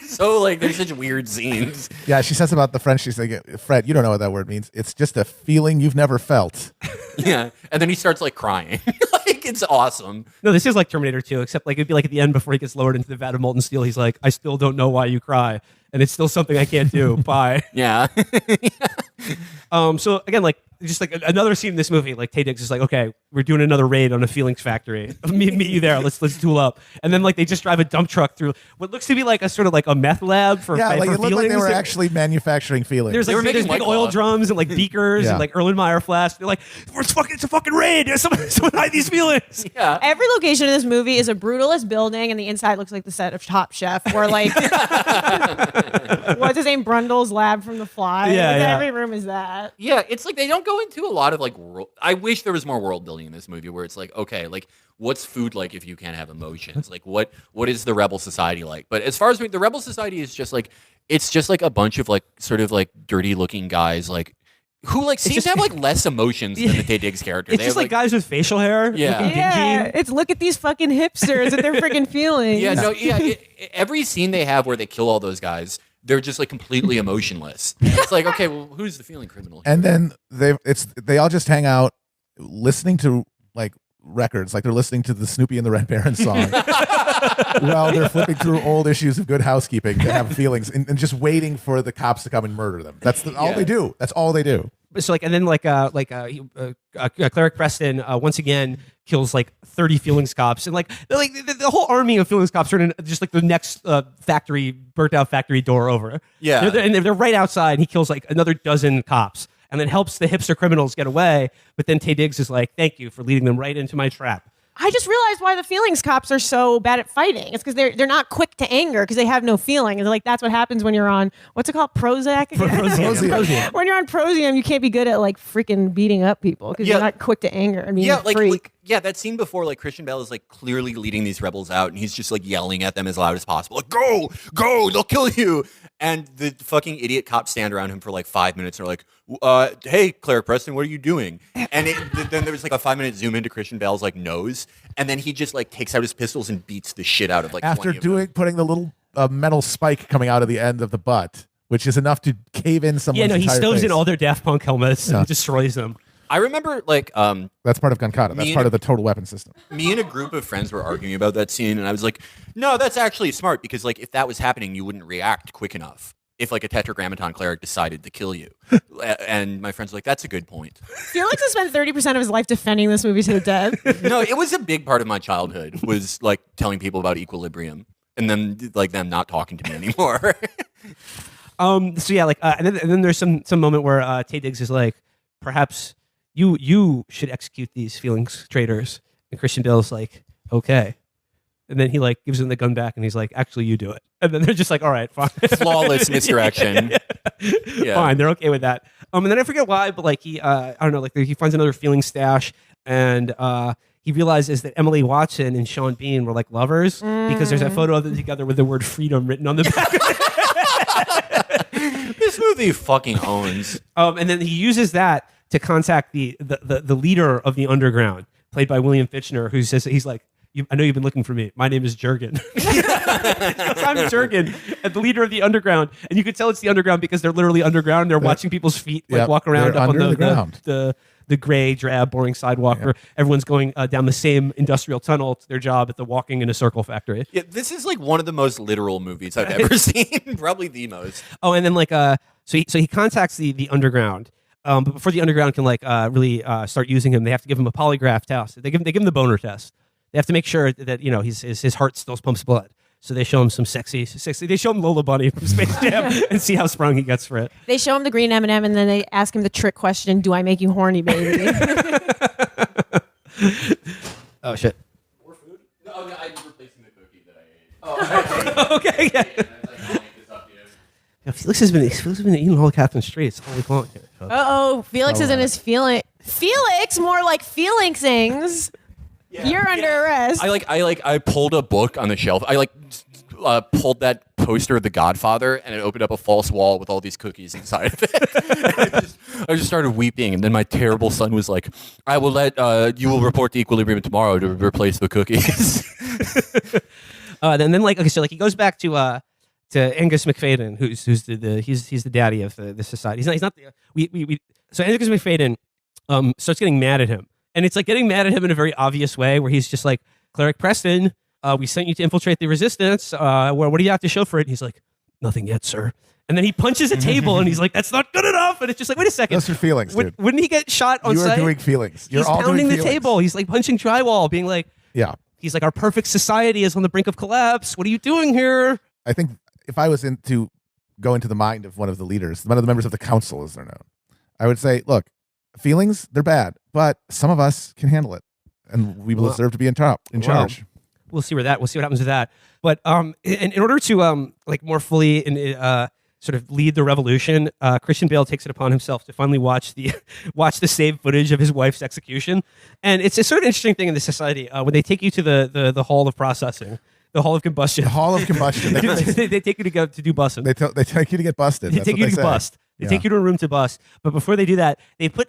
So like there's such weird scenes. Yeah, she says about the French, she's like, Fred, you don't know what that word means. It's just a feeling you've never felt. Yeah. And then he starts like crying. Like it's awesome. No, this is like Terminator 2, except like it'd be like at the end before he gets lowered into the vat of molten steel. He's like, I still don't know why you cry, and it's still something I can't do. Bye. Yeah. So again, like just like another scene in this movie, like Tay Diggs is like, okay, we're doing another raid on a feelings factory. meet you there. Let's tool up. And then like they just drive a dump truck through what looks to be like a sort of like a meth lab for Yeah, like for it looked like they feelings. were actually manufacturing feelings. There's They were like making big White oil Claw. drums and like beakers Yeah. and like Erlenmeyer flasks. They're like, it's a fucking raid. Someone hide these feelings. Yeah. Every location in this movie is a brutalist building, and the inside looks like the set of Top Chef, or like what's his name, Brundle's lab from The Fly. Yeah, Like, yeah. Every room is that. Yeah, it's like they don't go into a lot of like I wish there was more world building in this movie where it's like, okay, like what's food like if you can't have emotions? Like what is the rebel society like? But as far as the rebel society is just like it's just like a bunch of like sort of like dirty looking guys like who like seem just- to have like less emotions than the Tay Diggs character. It's They just have, like guys with facial hair. Yeah. looking Yeah, dingy. it's look at these fucking hipsters and their freaking feelings. Yeah, no, yeah. Every scene they have where they kill all those guys, they're just like completely emotionless. It's like, okay, well, who's the feeling criminal? And then they all just hang out listening to like records, like they're listening to the Snoopy and the Red Baron song while they're flipping through old issues of Good Housekeeping to have feelings and just waiting for the cops to come and murder them. That's all they do. That's all they do. So like, and then Cleric Preston once again kills like 30 feelings cops, and like the whole army of feelings cops are in just like the next burnt out factory door over. Yeah. they're right outside. And he kills like another dozen cops, and then helps the hipster criminals get away. But then Tay Diggs is like, "Thank you for leading them right into my trap." I just realized why the feelings cops are so bad at fighting. It's because they're not quick to anger because they have no feeling. And like that's what happens when you're on what's it called, Prozac? Prosium. When you're on Prosium, you can't be good at like freaking beating up people because Yeah. you're not quick to anger and being Yeah, a like, freak. that scene before, like Christian Bale is like clearly leading these rebels out, and he's just like yelling at them as loud as possible, like "Go, they'll kill you!" And the fucking idiot cops stand around him for like 5 minutes and are like, "Hey, Cleric Preston, what are you doing?" And then there was like a 5-minute zoom into Christian Bale's like nose, and then he just like takes out his pistols and beats the shit out of like After 20 of them. putting the little metal spike coming out of the end of the butt, which is enough to cave in someone's Yeah, no, he entire stoves face. in all their Daft Punk helmets Yeah. and destroys them. I remember like That's part of Gunkata. That's Me part and- of the total weapon system. me and a group of friends were arguing about that scene, and I was like, no, that's actually smart because like if that was happening, you wouldn't react quick enough. If like a tetragrammaton cleric decided to kill you, and my friends were like, that's a good point. Felix has spent 30% of his life defending this movie to the death. No, it was a big part of my childhood was like telling people about equilibrium and then like them not talking to me anymore. So yeah, like, and then there's some moment where Tay Diggs is like, perhaps you should execute these feelings traitors, and Christian Bale's like, okay, and then he like gives him the gun back, and he's like, actually, you do it, and then they're just like, all right, fine, Flawless misdirection. Yeah. fine, they're okay with that. And then I forget why, but like he, I don't know, like he finds another feeling stash, and he realizes that Emily Watson and Sean Bean were like lovers because there's a photo of them together with the word freedom written on the back. This movie fucking owns. And then he uses that to contact the leader of the underground, played by William Fitchner, who says he's like, I know you've been looking for me. My name is Jurgen. I'm Jurgen, and the leader of the underground. And you could tell it's the underground because they're literally underground. They're watching people's feet walk around up on the ground. The gray, drab, boring sidewalk where everyone's going down the same industrial tunnel to their job at the walking in a circle factory. Yeah, this is like one of the most literal movies I've ever seen. Probably the most. Oh, and then so he contacts the underground. But before the underground can really start using him, they have to give him a polygraph test. They give him the boner test. They have to make sure that his heart still pumps blood. So they show him some sexy. They show him Lola Bunny from Space Jam and see how sprung he gets for it. They show him the green M&M and then they ask him the trick question: "Do I make you horny, baby?" Oh shit! More food? No, I'm replacing the cookie that I ate. Oh, okay. Yeah. Felix has been eating all the Catherine Streets all week long. Uh-oh, Felix is in his feeling. Felix, more like Felixings. You're under arrest. I pulled a book on the shelf. I pulled that poster of The Godfather, and it opened up a false wall with all these cookies inside of it. I just started weeping, and then my terrible son was like, "I will you will report the equilibrium tomorrow to replace the cookies." Then he goes back to Angus McFadden, who's he's the daddy of the society. He's not so Angus McFadden starts getting mad at him. And it's like getting mad at him in a very obvious way where he's just like, Cleric Preston, we sent you to infiltrate the resistance. What do you have to show for it? And he's like, nothing yet, sir. And then he punches a table and he's like, that's not good enough. And it's just like, wait a second. Those are feelings, dude. Wouldn't he get shot on You sight? are doing feelings. You're he's all pounding doing the feelings. table. He's like punching drywall, being like, yeah. He's like, our perfect society is on the brink of collapse. What are you doing here? I think if I was to go into the mind of one of the leaders, one of the members of the council, as they're known, I would say, look, feelings, they're bad, but some of us can handle it, and we will deserve to be in charge. We'll see what happens with that. But in order to more fully sort of lead the revolution, Christian Bale takes it upon himself to finally watch the saved footage of his wife's execution. And it's a sort of interesting thing in this society when they take you to the hall of processing. The Hall of Combustion. The Hall of Combustion. They take you to do busting. They take you to get busted. They take you to bust. They take you to a room to bust. But before they do that, they put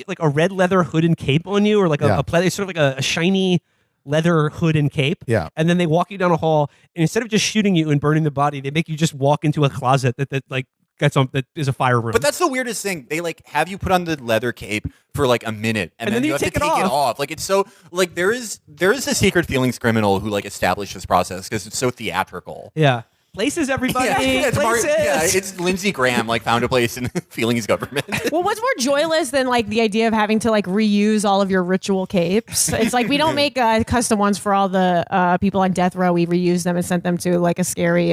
like a red leather hood and cape on you, or like a sort of like a shiny leather hood and cape. Yeah. And then they walk you down a hall, and instead of just shooting you and burning the body, they make you just walk into a closet that is a fire room. But that's the weirdest thing. They have you put on the leather cape for like a minute, and then you have to take it off. Like it's so there is a secret feelings criminal who established this process because it's so theatrical. Yeah. Places, everybody. It's Places. it's Lindsey Graham found a place in feelings government. Well, what's more joyless than the idea of having to reuse all of your ritual capes? It's like we don't make custom ones for all the people on death row. We reuse them and sent them to a scary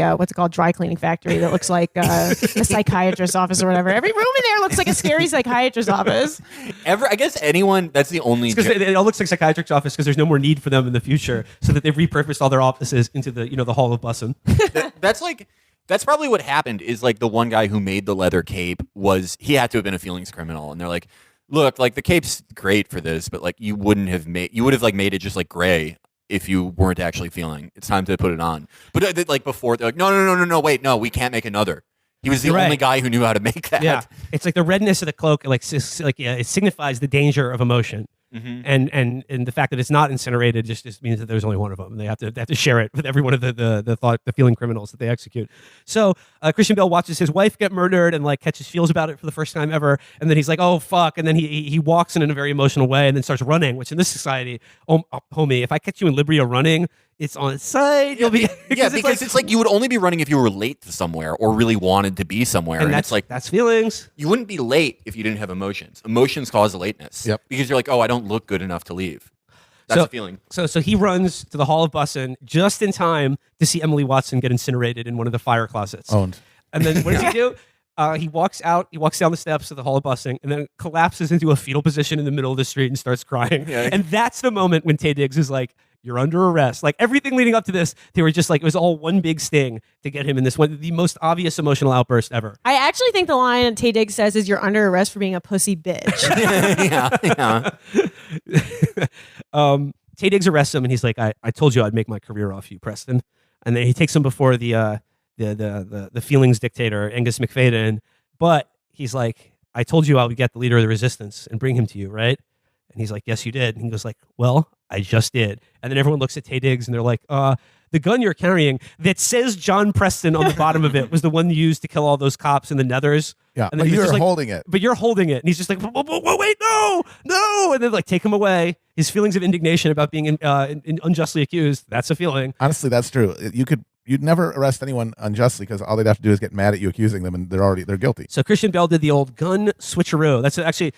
dry cleaning factory that looks like a psychiatrist's office or whatever. Every room in there looks like a scary psychiatrist's office. I guess anyone. That's the only. Because it all looks like psychiatrist's office because there's no more need for them in the future, so that they've repurposed all their offices into the Hall of Bussin'. That's probably what happened. Is the one guy who made the leather cape he had to have been a feelings criminal, and they're like, look, the cape's great for this, but you would have made it just gray if you weren't actually feeling. It's time to put it on. But before they're like, no, wait, no, we can't make another. He was the only guy who knew how to make that. Yeah, it's the redness of the cloak, it signifies the danger of emotion. Mm-hmm. And the fact that it's not incinerated just means that there's only one of them. And they have to share it with every one of the feeling criminals that they execute. So Christian Bale watches his wife get murdered and catches feels about it for the first time ever. And then he's like, oh fuck. And then he walks in a very emotional way and then starts running. Which in this society, homie, if I catch you in Libya running, it's on site. You'll be because it's you would only be running if you were late to somewhere or really wanted to be somewhere. And that's feelings. You wouldn't be late if you didn't have emotions. Emotions cause lateness. Yep. Because you're like, oh, I don't look good enough to leave. That's a feeling. So he runs to the Hall of Bussin' just in time to see Emily Watson get incinerated in one of the fire closets. Owned. And then what does he do? He walks out. He walks down the steps of the Hall of Busing, and then collapses into a fetal position in the middle of the street and starts crying. Yeah. And that's the moment when Taye Diggs is like, "You're under arrest." Everything leading up to this, they were just it was all one big sting to get him in this one, the most obvious emotional outburst ever. I actually think the line Taye Diggs says is, "You're under arrest for being a pussy bitch." yeah. Taye Diggs arrests him, and he's like, "I told you I'd make my career off you, Preston." And then he takes him before the feelings dictator, Angus McFadden. But he's like, "I told you I would get the leader of the resistance and bring him to you, right?" And he's like, yes, you did. And he goes like, well, I just did. And then everyone looks at Taye Diggs and they're like, the gun you're carrying that says John Preston on the bottom of it was the one used to kill all those cops in the Nethers. Yeah, and but he was you're just like, holding it. But you're holding it. And he's just like, whoa, wait, no. And then like take him away. His feelings of indignation about being unjustly accused. That's a feeling. Honestly, that's true. You'd never arrest anyone unjustly because all they'd have to do is get mad at you accusing them, and they're guilty. So Christian Bale did the old gun switcheroo. That's actually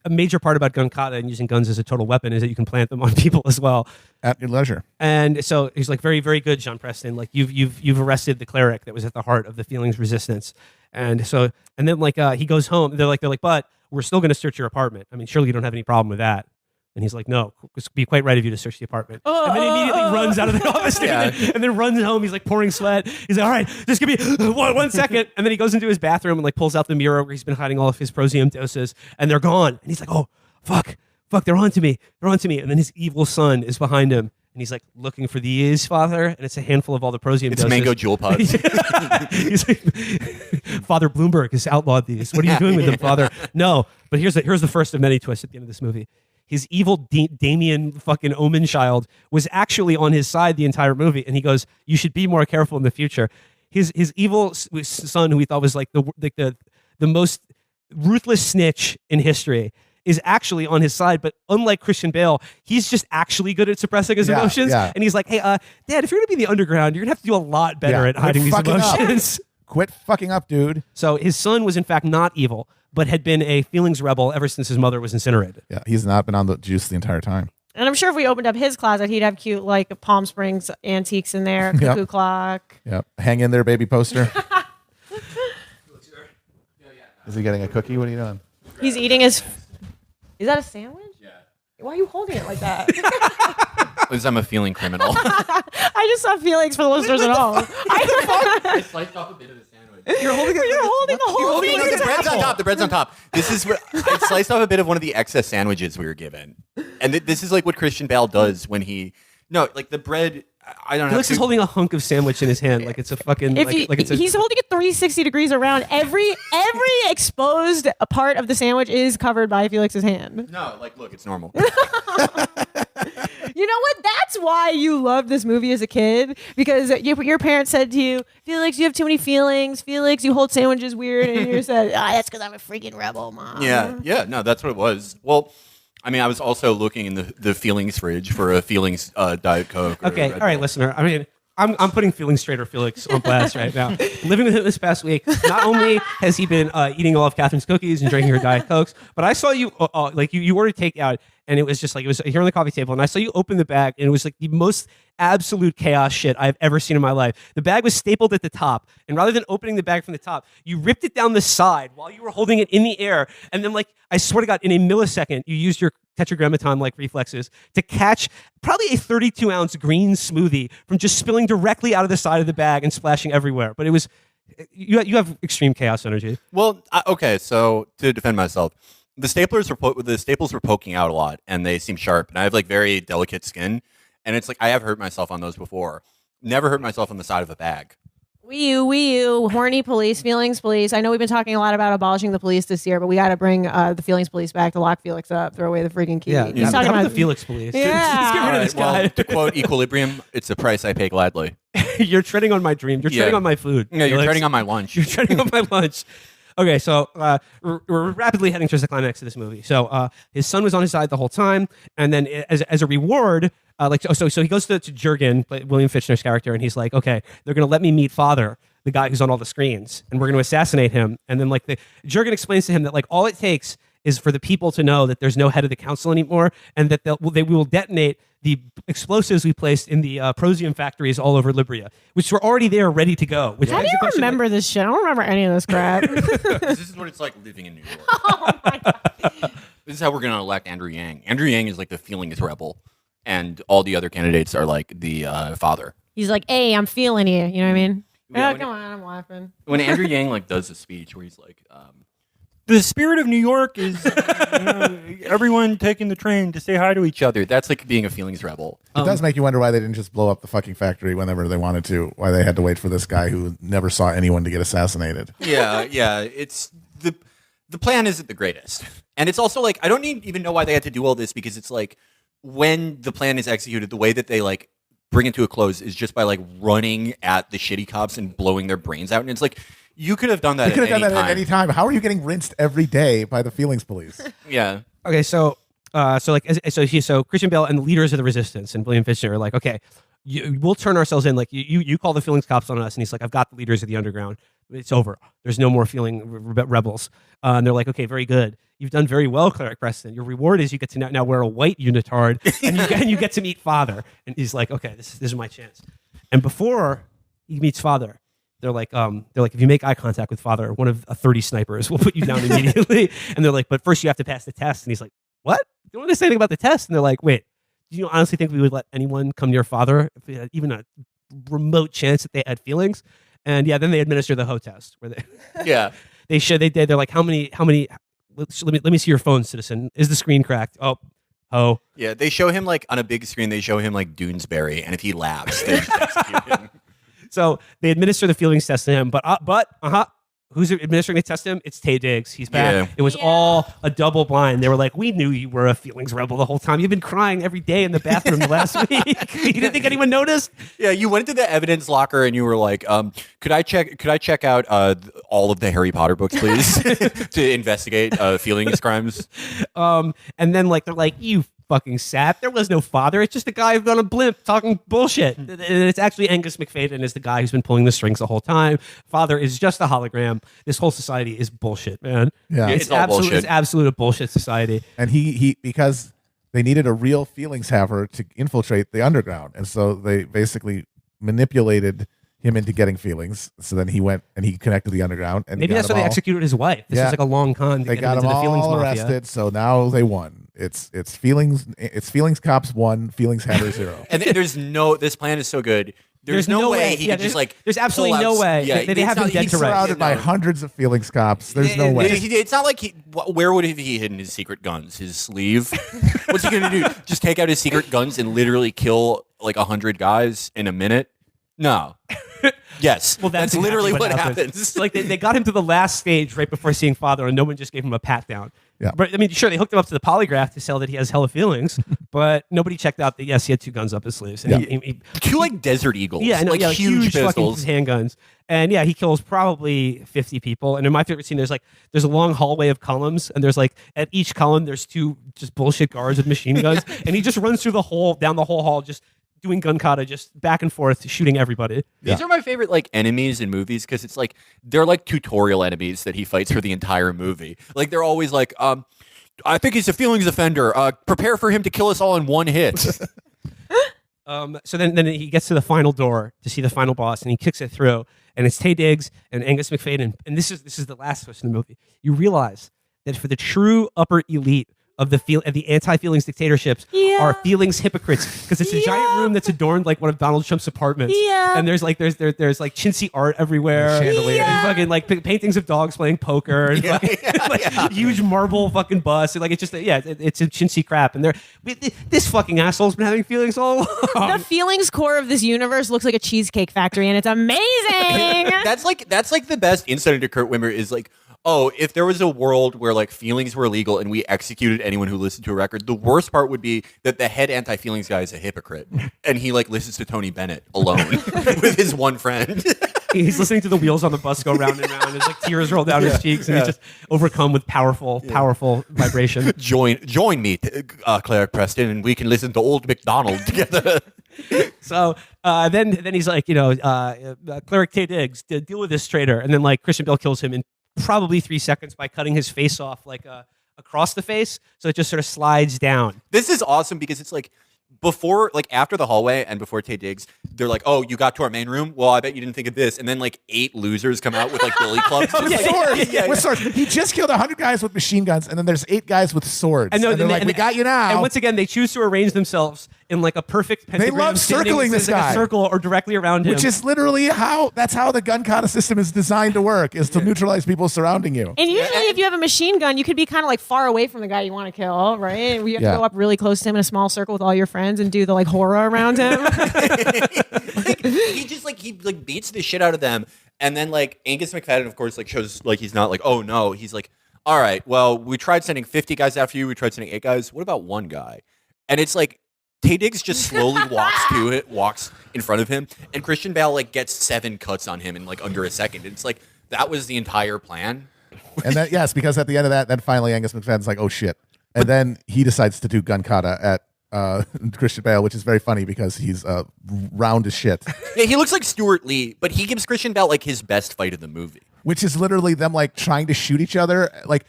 a major part about gun kata and using guns as a total weapon is that you can plant them on people as well at your leisure. And so he's like, very, very good, John Preston. Like you've arrested the cleric that was at the heart of the feelings resistance. And then like he goes home. They're like, but we're still going to search your apartment. I mean, surely you don't have any problem with that. And he's like, no, it's be quite right of you to search the apartment. And then he immediately runs out of the office and then runs home. He's like pouring sweat. He's like, all right, just give me one second. And then he goes into his bathroom and like pulls out the mirror where he's been hiding all of his Prozium doses, and they're gone. And he's like, oh, fuck, they're onto me. And then his evil son is behind him. And he's like looking for these, father, and it's a handful of all the Prozium doses. It's mango jewel pods. He's like, Father Bloomberg has outlawed these. What are you doing with them, Father? No, but here's the first of many twists at the end of this movie. His evil Damien fucking Omen child was actually on his side the entire movie, and he goes, "You should be more careful in the future." His evil son, who he thought was like the most ruthless snitch in history, is actually on his side. But unlike Christian Bale, he's just actually good at suppressing his emotions. Yeah. And he's like, "Hey, Dad, if you're gonna be the underground, you're gonna have to do a lot better at hiding these emotions." Quit fucking up, dude. So his son was in fact not evil, but had been a feelings rebel ever since his mother was incinerated. Yeah, he's not been on the juice the entire time. And I'm sure if we opened up his closet, he'd have cute like Palm Springs antiques in there, cuckoo clock. Yep. Hang in there, baby poster. Is he getting a cookie? What are you doing? He's eating his... Is that a sandwich? Yeah. Why are you holding it like that? Because I'm a feeling criminal. I just saw feelings for the listeners at home. I sliced off a bit of the sandwich. You're holding the whole thing. The bread's on top. The bread's on top. This is what I sliced off a bit of one of the excess sandwiches we were given, and this is like what Christian Bale does when he like the bread. I don't know. Felix is holding a hunk of sandwich in his hand like it's a fucking. He's holding it 360 degrees around. Every exposed part of the sandwich is covered by Felix's hand. No, like look, it's normal. You know what? That's why you loved this movie as a kid, because your parents said to you, Felix, you have too many feelings. Felix, you hold sandwiches weird. And you said, that's because I'm a freaking rebel, Mom. Yeah. No, that's what it was. Well, I mean, I was also looking in the feelings fridge for a feelings Diet Coke. Okay. All right, listener. I mean, I'm putting Feelings Trader Felix on blast right now. Living with him this past week, not only has he been eating all of Catherine's cookies and drinking her Diet Cokes, but I saw you, you ordered takeout, and it was just like, it was here on the coffee table, and I saw you open the bag, and it was like the most absolute chaos shit I've ever seen in my life. The bag was stapled at the top, and rather than opening the bag from the top, you ripped it down the side while you were holding it in the air, and then I swear to God, in a millisecond, you used your tetragrammaton-like reflexes to catch probably a 32-ounce green smoothie from just spilling directly out of the side of the bag and splashing everywhere. But it was, you have extreme chaos energy. Well, okay, so to defend myself, the staples were poking out a lot, and they seem sharp, and I have very delicate skin, and it's like I have hurt myself on those before. Never hurt myself on the side of a bag. Wee you, horny police, feelings police. I know we've been talking a lot about abolishing the police this year, but we got to bring the feelings police back to lock Felix up, throw away the freaking key. Yeah, He's talking about the Felix police. Yeah. Let's get rid of this guy. Well, to quote Equilibrium, it's a price I pay gladly. You're treading on my dream. You're treading on my food. Yeah, you're treading on my lunch. You're treading on my lunch. Okay, so we're rapidly heading towards the climax of this movie. So his son was on his side the whole time, and then as a reward, so he goes to Jurgen, William Fichtner's character, and he's like, okay, they're going to let me meet Father, the guy who's on all the screens, and we're going to assassinate him. And then Jurgen explains to him that all it takes is for the people to know that there's no head of the council anymore, and that we will detonate the explosives we placed in the Prozium factories all over Libya, which were already there, ready to go. How do you remember this shit? I don't remember any of this crap. This is what it's like living in New York. Oh my God. This is how we're going to elect Andrew Yang. Andrew Yang is the feelings rebel, and all the other candidates are the father. He's like, hey, I'm feeling you. You know what I mean? Yeah, come on, I'm laughing. When Andrew Yang does a speech where he's like, the spirit of New York is everyone taking the train to say hi to each other. That's being a feelings rebel. It does make you wonder why they didn't just blow up the fucking factory whenever they wanted to. Why they had to wait for this guy who never saw anyone to get assassinated. Yeah. It's the plan isn't the greatest, And it's also like I don't even know why they had to do all this because it's like when the plan is executed, the way that they like bring it to a close is just by like running at the shitty cops and blowing their brains out. And it's like you could have done that. At any time. How are you getting rinsed every day by the feelings police? Yeah. Okay, so Christian Bale and the leaders of the resistance and William Fichtner are like, okay, we'll turn ourselves in. Like you call the feelings cops on us, and he's like, I've got the leaders of the underground. It's over. There's no more feeling rebels. And they're like, okay, very good. You've done very well, Cleric Preston. Your reward is you get to now wear a white unitard, and you get to meet Father. And he's like, okay, this is my chance. And before he meets Father, they're like, if you make eye contact with Father, one of 30 snipers will put you down immediately. And they're like, but first you have to pass the test. And he's like, what? You don't want to say anything about the test? And they're like, wait, do you honestly think we would let anyone come near Father if we had even a remote chance that they had feelings? And yeah, then they administer the Ho test where they're like, how many let me see your phone, citizen. Is the screen cracked? Oh. Yeah, they show him like on a big screen, they show him like Doonesbury, and if he laughs, they just execute him. So they administer the feelings test to him, but who's administering the test to him? It's Taye Diggs. He's back. Yeah. It was all a double blind. They were like, we knew you were a feelings rebel the whole time. You've been crying every day in the bathroom last week. You didn't think anyone noticed? Yeah, you went to the evidence locker and you were like, could I check out all of the Harry Potter books, please, to investigate feelings crimes? And then like they're like, you fucking sap. There was no Father. It's just a guy on a blimp talking bullshit. And it's actually Angus McFadden is the guy who's been pulling the strings the whole time. Father is just a hologram. This whole society is bullshit, man. Yeah, it's bullshit. It's absolute a bullshit society. And he because they needed a real feelings haver to infiltrate the underground, and so they basically manipulated him into getting feelings. So then he went and he connected the underground, and maybe that's why they executed his wife. This is like a long con. They got him all arrested, so now they won. It's feelings cops 1, feelings haver 0. And this plan is so good. There's no way he could just like. There's absolutely no way. Yeah, they have him dead He's to rights. surrounded by hundreds of feelings cops. There's no way. It's not like where would he hidden his secret guns? His sleeve? What's he gonna do? Just take out his secret guns and literally kill like 100 guys in a minute? No. Yes. Well, that's literally what happens. Like they got him to the last stage right before seeing Father, and no one just gave him a pat down. Yeah. But I mean, sure, they hooked him up to the polygraph to sell that he has hella feelings, but nobody checked out that yes, he had 2 guns up his sleeves. And two like Desert Eagles. Yeah, like huge pistols, fucking handguns. And yeah, he kills probably 50 people. And in my favorite scene, there's a long hallway of columns, and there's like at each column there's 2 just bullshit guards with machine guns, and he just runs through down the whole hall, just doing gun kata, just back and forth, shooting everybody. These are my favorite like enemies in movies because it's like they're like tutorial enemies that he fights for the entire movie. Like they're always like, I think he's a feelings offender. Prepare for him to kill us all in one hit. So then he gets to the final door to see the final boss, and he kicks it through, and it's Taye Diggs and Angus McFadden. And this is the last twist in the movie. You realize that for the true upper elite of the anti-feelings dictatorships are feelings hypocrites, because it's a giant room that's adorned like one of Donald Trump's apartments. Yeah. And there's like chintzy art everywhere. Chandelier. And fucking like paintings of dogs playing poker and huge marble fucking bus. And, like it's just it's a chintzy crap. And this fucking asshole's been having feelings all along. The feelings core of this universe looks like a cheesecake factory, and it's amazing. That's like the best insight to Kurt Wimmer is like, oh, if there was a world where like feelings were illegal and we executed anyone who listened to a record, the worst part would be that the head anti-feelings guy is a hypocrite and he like listens to Tony Bennett alone with his one friend. He's listening to the wheels on the bus go round and round. There's like tears roll down his cheeks, and he's just overcome with powerful vibration. Join me, Cleric Preston, and we can listen to Old MacDonald together. So then he's like, Cleric Taye Diggs, deal with this traitor, and then like Christian Bale kills him in probably 3 seconds by cutting his face off like across the face, so it just sort of slides down. This is awesome because it's like before, like after the hallway and before Taye Diggs, they're like, "Oh, you got to our main room? Well, I bet you didn't think of this." And then like 8 losers come out with like billy clubs with swords. He just killed 100 guys with machine guns, and then there's 8 guys with swords. And they're like, "We got you now." And once again, they choose to arrange themselves in like a perfect pentagram. They love circling this guy, a circle or directly around him, which is literally how the gun kata system is designed to work, is to neutralize people surrounding you. And usually, if you have a machine gun, you could be kind of like far away from the guy you want to kill, right? You have to go up really close to him in a small circle with all your friends and do the like horror around him. He beats the shit out of them, and then like Angus McFadden, of course, like shows like he's not like, oh no, he's like, all right, well, we tried sending 50 guys after you. We tried sending 8 guys. What about 1 guy? And it's like Tay Diggs just slowly walks in front of him, and Christian Bale like gets 7 cuts on him in like under a second. It's like that was the entire plan. And then yes, because at the end of that, then finally Angus McFadden's like, oh shit. And then he decides to do gun kata at Christian Bale, which is very funny because he's round as shit. Yeah, he looks like Stuart Lee, but he gives Christian Bale like his best fight of the movie. Which is literally them like trying to shoot each other. Like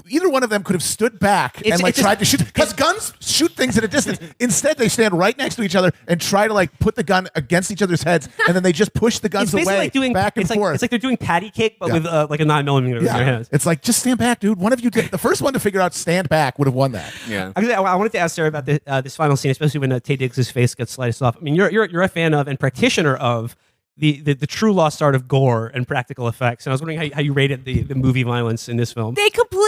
either one of them could have stood back and like tried to shoot, because guns shoot things at a distance. Instead, they stand right next to each other and try to like put the gun against each other's heads, and then they just push the guns away, like doing, back and forth. It's like they're doing patty cake, but with like a 9mm in their hands. It's like, just stand back, dude. One of you did. The first one to figure out stand back would have won that. Yeah. Actually, I wanted to ask Sarah about this final scene, especially when Tay Diggs' face gets sliced off. I mean, you're a fan of and practitioner of the true lost art of gore and practical effects. And I was wondering how you rated the movie violence in this film. They completely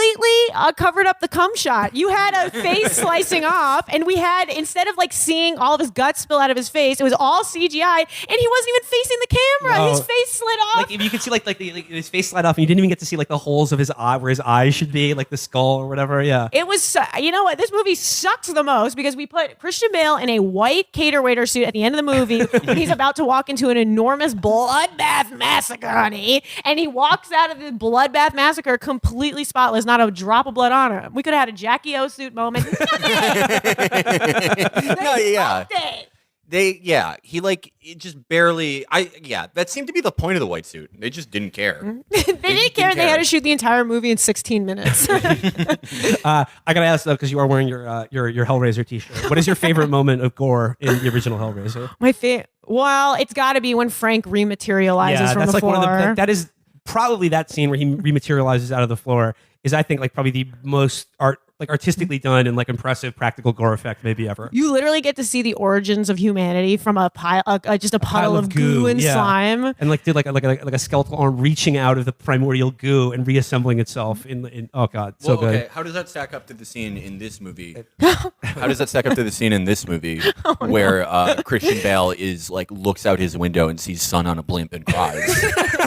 covered up the cum shot. You had a face slicing off, and we had, instead of like seeing all of his guts spill out of his face, it was all CGI, and he wasn't even facing the camera. No. His face slid off. Like if you could see like his face slide off, and you didn't even get to see like the holes of his eye where his eyes should be, like the skull or whatever. Yeah. It was, you know what? This movie sucks the most because we put Christian Bale in a white cater waiter suit at the end of the movie when he's about to walk into an enormous bloodbath massacre, honey. And he walks out of the bloodbath massacre completely spotless, not a drop of blood on him. We could have had a Jackie O suit moment. No, yeah. He like it just barely. That seemed to be the point of the white suit. They just didn't care. they didn't care. They had to shoot the entire movie in 16 minutes. I gotta ask though, because you are wearing your Hellraiser t-shirt. What is your favorite moment of gore in the original Hellraiser? My favorite. Well, it's got to be when Frank rematerializes from that's the like floor. one of the. That is probably that scene where he rematerializes out of the floor is, I think, like probably the most artistically done and like impressive practical gore effect maybe ever. You literally get to see the origins of humanity from a pile, just a puddle of goo and slime, and like did like a skeletal arm reaching out of the primordial goo and reassembling itself in oh god, so good. Okay, how does that stack up to the scene in this movie? How does that stack up to the scene in this movie where Christian Bale is like looks out his window and sees sun on a blimp and cries?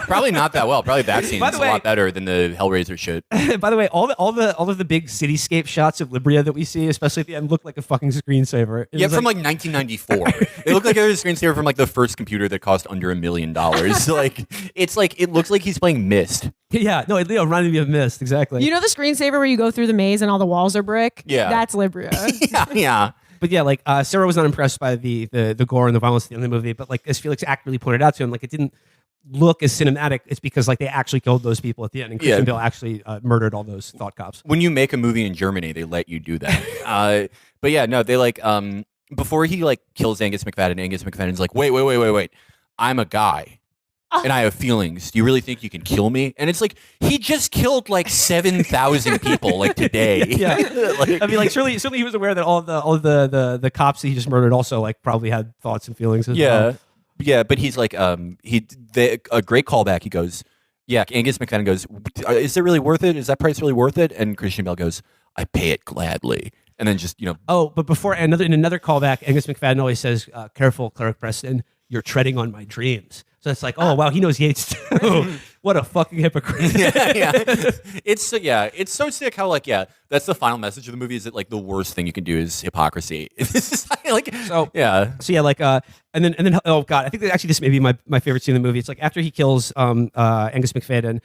Probably not that well. Probably that scene is a lot better than the Hellraiser shit. By the way, all of the big cityscape shots of Libria that we see, especially at the end, look like a fucking screensaver. From like 1994. They look like a screensaver from like the first computer that cost under $1 million. It looks like he's playing Myst. Yeah, no, it reminded me of Myst, exactly. You know the screensaver where you go through the maze and all the walls are brick? Yeah. That's Libria. yeah. But yeah, like Sarah was not impressed by the gore and the violence at the end of the movie, but like as Felix accurately pointed out to him, like it didn't look as cinematic. It's because like they actually killed those people at the end, and Christian Bale actually murdered all those thought cops. When you make a movie in Germany, they let you do that. But yeah, no, they like before he like kills Angus McFadden's like, wait, I'm a guy. And I have feelings. Do you really think you can kill me? And it's like, he just killed like 7,000 people like today. Yeah. I mean, like certainly he was aware that all of the cops that he just murdered also like probably had thoughts and feelings as well. Yeah, but he's like, a great callback. He goes, yeah, Angus McFadden goes, is it really worth it? Is that price really worth it? And Christian Bale goes, I pay it gladly. And then just, Oh, but before in another callback, Angus McFadden always says, careful, Clerk Preston, you're treading on my dreams. So it's like, oh, wow, he knows Yates too. What a fucking hypocrite. yeah. It's so sick how like, that's the final message of the movie is that like the worst thing you can do is hypocrisy. And then oh god, I think that actually this may be my favorite scene in the movie. It's like after he kills Angus McFadden,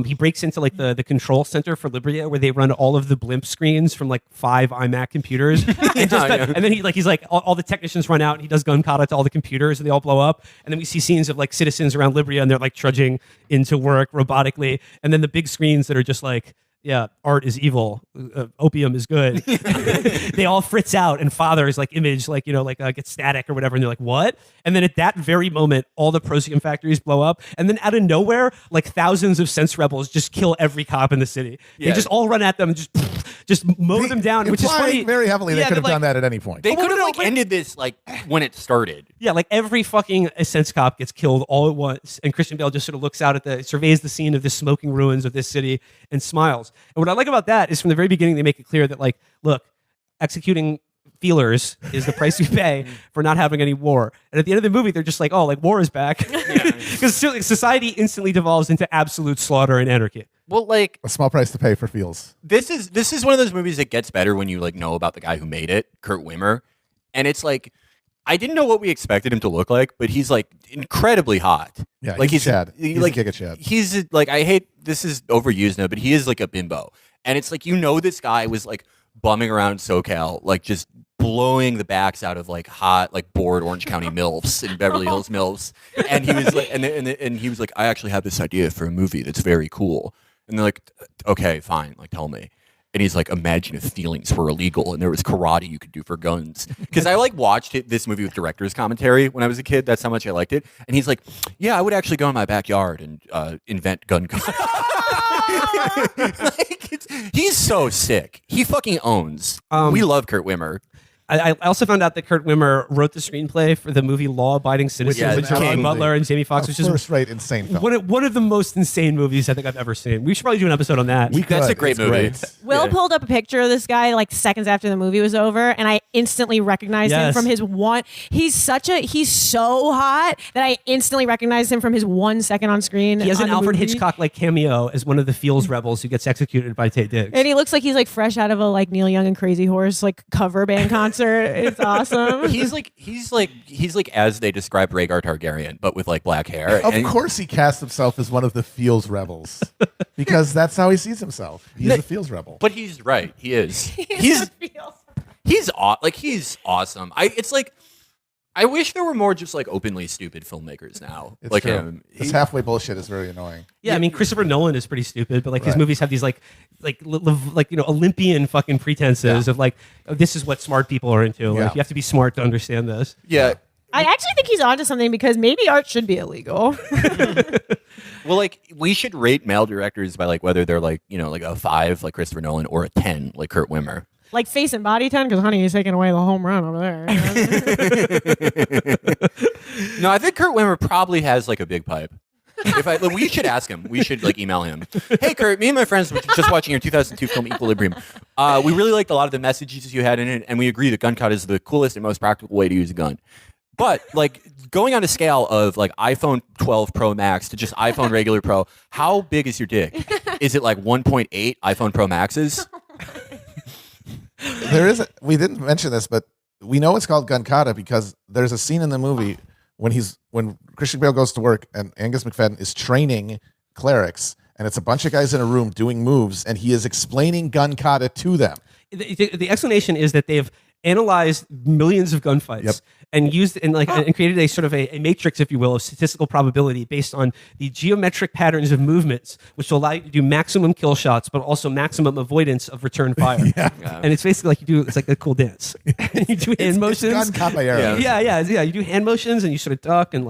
he breaks into like the control center for Libria where they run all of the blimp screens from like 5 iMac computers. And then he's like all the technicians run out and he does gun kata to all the computers and they all blow up. And then we see scenes of like citizens around Libria and they're like trudging into work robotically. And then the big screens that are just like, yeah, art is evil. Opium is good. They all fritz out, and Father's like image, like gets static or whatever, and they're like, "What?" And then at that very moment, all the Prosium factories blow up, and then out of nowhere, like thousands of sense rebels just kill every cop in the city. They just all run at them and just mow them down, which is funny. Very heavily, they could have done that at any point. They could have ended this like when it started. Yeah, like every fucking sense cop gets killed all at once, and Christian Bale just sort of looks out surveys the scene of the smoking ruins of this city and smiles. And what I like about that is from the very beginning, they make it clear that, like, look, executing feelers is the price you pay for not having any war. And at the end of the movie, they're just like, oh, like war is back. Because society instantly devolves into absolute slaughter and anarchy. Well, like A small price to pay for feels. this is one of those movies that gets better when you like know about the guy who made it, Kurt Wimmer, and it's like I didn't know what we expected him to look like, but he's like incredibly hot. Yeah, like he's Chad. He's like a Giga Chad. He's like I hate this is overused now, but he is like a bimbo, and it's like this guy was like bumming around SoCal, like just blowing the backs out of like hot, like bored Orange County MILFs and Beverly Hills MILFs, and he was like, and he was like, I actually have this idea for a movie that's very cool, and they're like, okay, fine, like tell me. And he's like, imagine if feelings were illegal and there was karate you could do for guns. Because I like watched this movie with director's commentary when I was a kid. That's how much I liked it. And he's like, yeah, I would actually go in my backyard and invent gun. He's so sick. He fucking owns. We love Kurt Wimmer. I also found out that Kurt Wimmer wrote the screenplay for the movie Law Abiding Citizen with Gerard Butler and Jamie Foxx, which is first-rate insane film. one of the most insane movies I think I've ever seen. We should probably do an episode on that. That's a great movie. Will pulled up a picture of this guy like seconds after the movie was over, and I instantly recognized him from his one. He's so hot that I instantly recognized him from his 1 second on screen. He has an Alfred movie. Hitchcock like cameo as one of the Feels rebels who gets executed by Taye Diggs. And he looks like he's like fresh out of a like Neil Young and Crazy Horse like cover band concert. It's awesome. He's like as they describe Rhaegar Targaryen, but with like black hair. Of course, he cast himself as one of the Feels rebels because that's how he sees himself. He's a Feels rebel. But he's right. He is. He's awesome. It's like I wish there were more just like openly stupid filmmakers now. It's like true. him. This halfway bullshit is very annoying. Yeah, I mean Christopher Nolan is pretty stupid, but like his movies have these like Olympian fucking pretenses of like this is what smart people are into. Like you have to be smart to understand this. Yeah. I actually think he's onto something because maybe art should be illegal. Well, like we should rate male directors by like whether they're like like a 5 like Christopher Nolan or a 10 like Kurt Wimmer. Like face and body 10 because honey, he's taking away the home run over there. No, I think Kurt Wimmer probably has like a big pipe. We should ask him. We should like email him. Hey, Kurt, me and my friends were just watching your 2002 film Equilibrium. We really liked a lot of the messages you had in it, and we agree that gun cut is the coolest and most practical way to use a gun. But like going on a scale of like iPhone 12 Pro Max to just iPhone regular Pro, how big is your dick? Is it like 1.8 iPhone Pro Maxes? We didn't mention this, but we know it's called Gun Kata because there's a scene in the movie when Christian Bale goes to work and Angus McFadden is training clerics, and it's a bunch of guys in a room doing moves, and he is explaining Gun Kata to them. The explanation is that they've analyzed millions of gunfights and used and created a sort of a matrix, if you will, of statistical probability based on the geometric patterns of movements, which will allow you to do maximum kill shots, but also maximum avoidance of return fire. And it's basically like it's like a cool dance. You do hand motions. Gun capoeira. Yeah. You do hand motions and you sort of duck and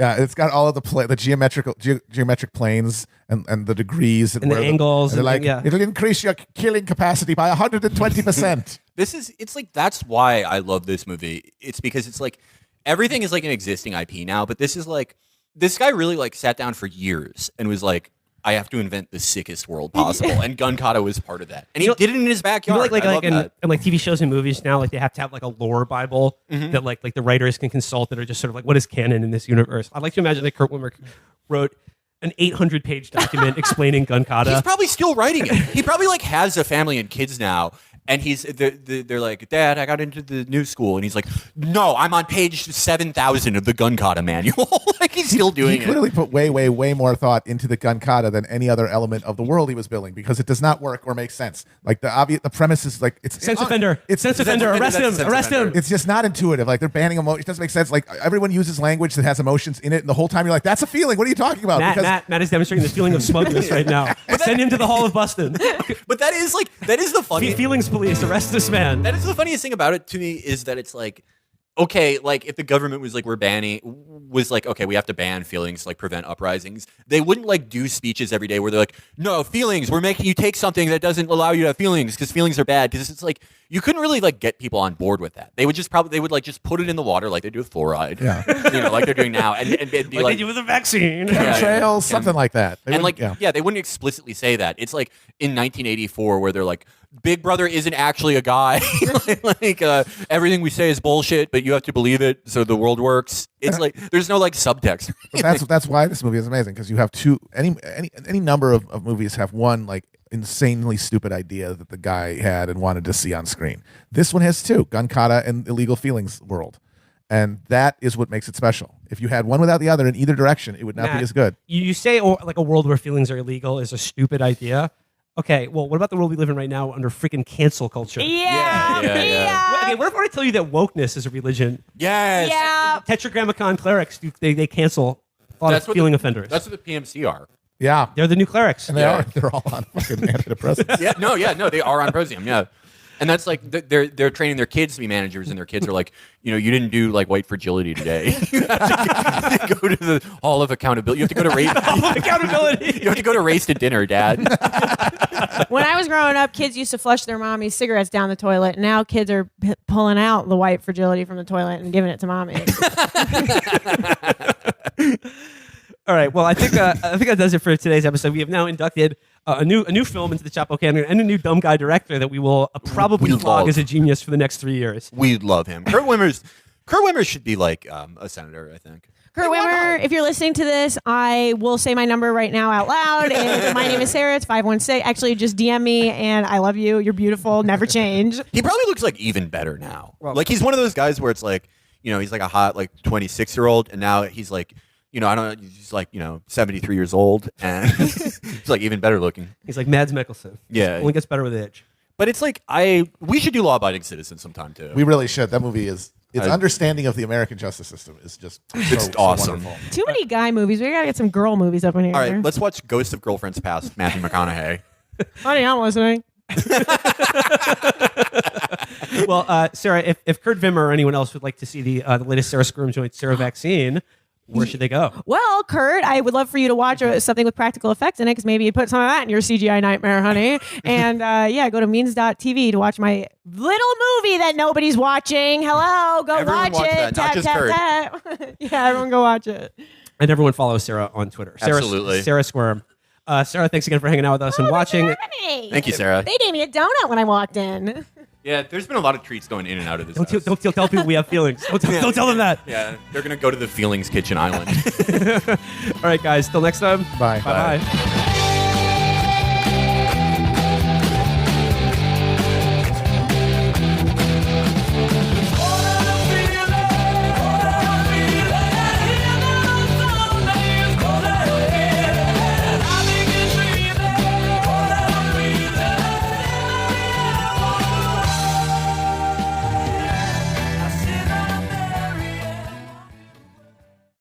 Yeah, it's got all of the geometric planes and the degrees and the angles. And it'll increase your killing capacity by 120%. It's like that's why I love this movie. It's because it's like everything is like an existing IP now, but this is like this guy really like sat down for years and was like, I have to invent the sickest world possible, and Gun Kata was part of that, and he did it in his backyard. And like TV shows and movies now, like they have to have like a lore Bible that like the writers can consult that are just sort of like what is canon in this universe. I'd like to imagine that Kurt Wimmer wrote an 800-page document explaining Gun Kata. He's probably still writing it. He probably like has a family and kids now. And they're like, Dad, I got into the new school. And he's like, no, I'm on page 7,000 of the Gun Kata manual. Like he's still doing it. He clearly put way more thought into the Gun Kata than any other element of the world he was building because it does not work or make sense. Like the premise is like it's sense offender. It's sense offender. Arrest him. It's just not intuitive. Like they're banning emotion. It doesn't make sense. Like everyone uses language that has emotions in it, and the whole time you're like, that's a feeling. What are you talking about? Matt is demonstrating the feeling of smugness right now. Send him to the Hall of Buston. But that is the funny feelings police. Arrest this man. That is the funniest thing about it to me is that it's like, okay, like if the government was like okay, we have to ban feelings to like prevent uprisings, they wouldn't like do speeches every day where they're like, no, feelings, we're making you take something that doesn't allow you to have feelings because feelings are bad. Because it's like you couldn't really like get people on board with that. They would just just put it in the water like they do with fluoride. Yeah. Like they're doing now. And be like they do with a vaccine. Chemtrails, something like that. They wouldn't explicitly say that. It's like in 1984 where they're like, Big Brother isn't actually a guy. like everything we say is bullshit, but you have to believe it so the world works. It's like there's no like subtext. That's why this movie is amazing, because you have any number of movies have one like insanely stupid idea that the guy had and wanted to see on screen. This one has two: gun kata and illegal feelings world. And that is what makes it special. If you had one without the other in either direction, it would not be as good. You say like a world where feelings are illegal is a stupid idea. Okay, well, what about the world we live in right now under freaking cancel culture? Yeah. Okay, what if I tell you that wokeness is a religion? Yes. Yeah. Tetragrammaton clerics, they cancel a lot of feeling offenders. That's what the PMC are. Yeah. They're the new clerics. And they're all on fucking antidepressants. No, they are on Prosium, yeah. And that's like they're training their kids to be managers, and their kids are like, you didn't do like white fragility today. You have to go to the Hall of Accountability. You have to go to race. Accountability. You have to go to race to dinner, Dad. When I was growing up, kids used to flush their mommy's cigarettes down the toilet. Now kids are pulling out the white fragility from the toilet and giving it to mommy. All right. Well, I think that does it for today's episode. We have now inducted a new film into the Chapo canon and a new dumb guy director that we will probably flog as a genius for the next 3 years. We love him. Kurt Wimmer should be like a senator, I think. Kurt Wimmer, if you're listening to this, I will say my number right now out loud. And my name is Sarah. It's 516. Actually, just DM me, and I love you. You're beautiful. Never change. He probably looks like even better now. Like he's one of those guys where it's like, he's like a hot like 26-year-old, and now he's like, he's like, 73 years old, and he's like even better looking. He's like Mads Mikkelsen. Yeah. Only gets better with age. But it's like we should do Law Abiding Citizens sometime too. We really should. That movie is its understanding of the American justice system is just it's awesome. Wonderful. Too many guy movies. We gotta get some girl movies up in here. All right, let's watch Ghost of Girlfriends Past, Matthew McConaughey. Honey, I'm listening. Well, Sarah, if Kurt Wimmer or anyone else would like to see the latest Sarah Squirm joint, Sarah Vaccine, where should they go? Well, Kurt, I would love for you to watch something with practical effects in it, because maybe you put some of that in your CGI nightmare, honey. And go to means.tv to watch my little movie that nobody's watching. Hello, go Everyone watch that, it. not just Kurt. Tap. Yeah, everyone go watch it. And everyone follow Sarah on Twitter. Absolutely. Sarah Squirm. Sarah, thanks again for hanging out with us and watching. Thank you, Sarah. They gave me a donut when I walked in. Yeah, there's been a lot of treats going in and out of this. Don't tell people we have feelings. Don't tell them that. Yeah, they're going to go to the Feelings Kitchen Island. All right, guys. Till next time. Bye. Bye-bye.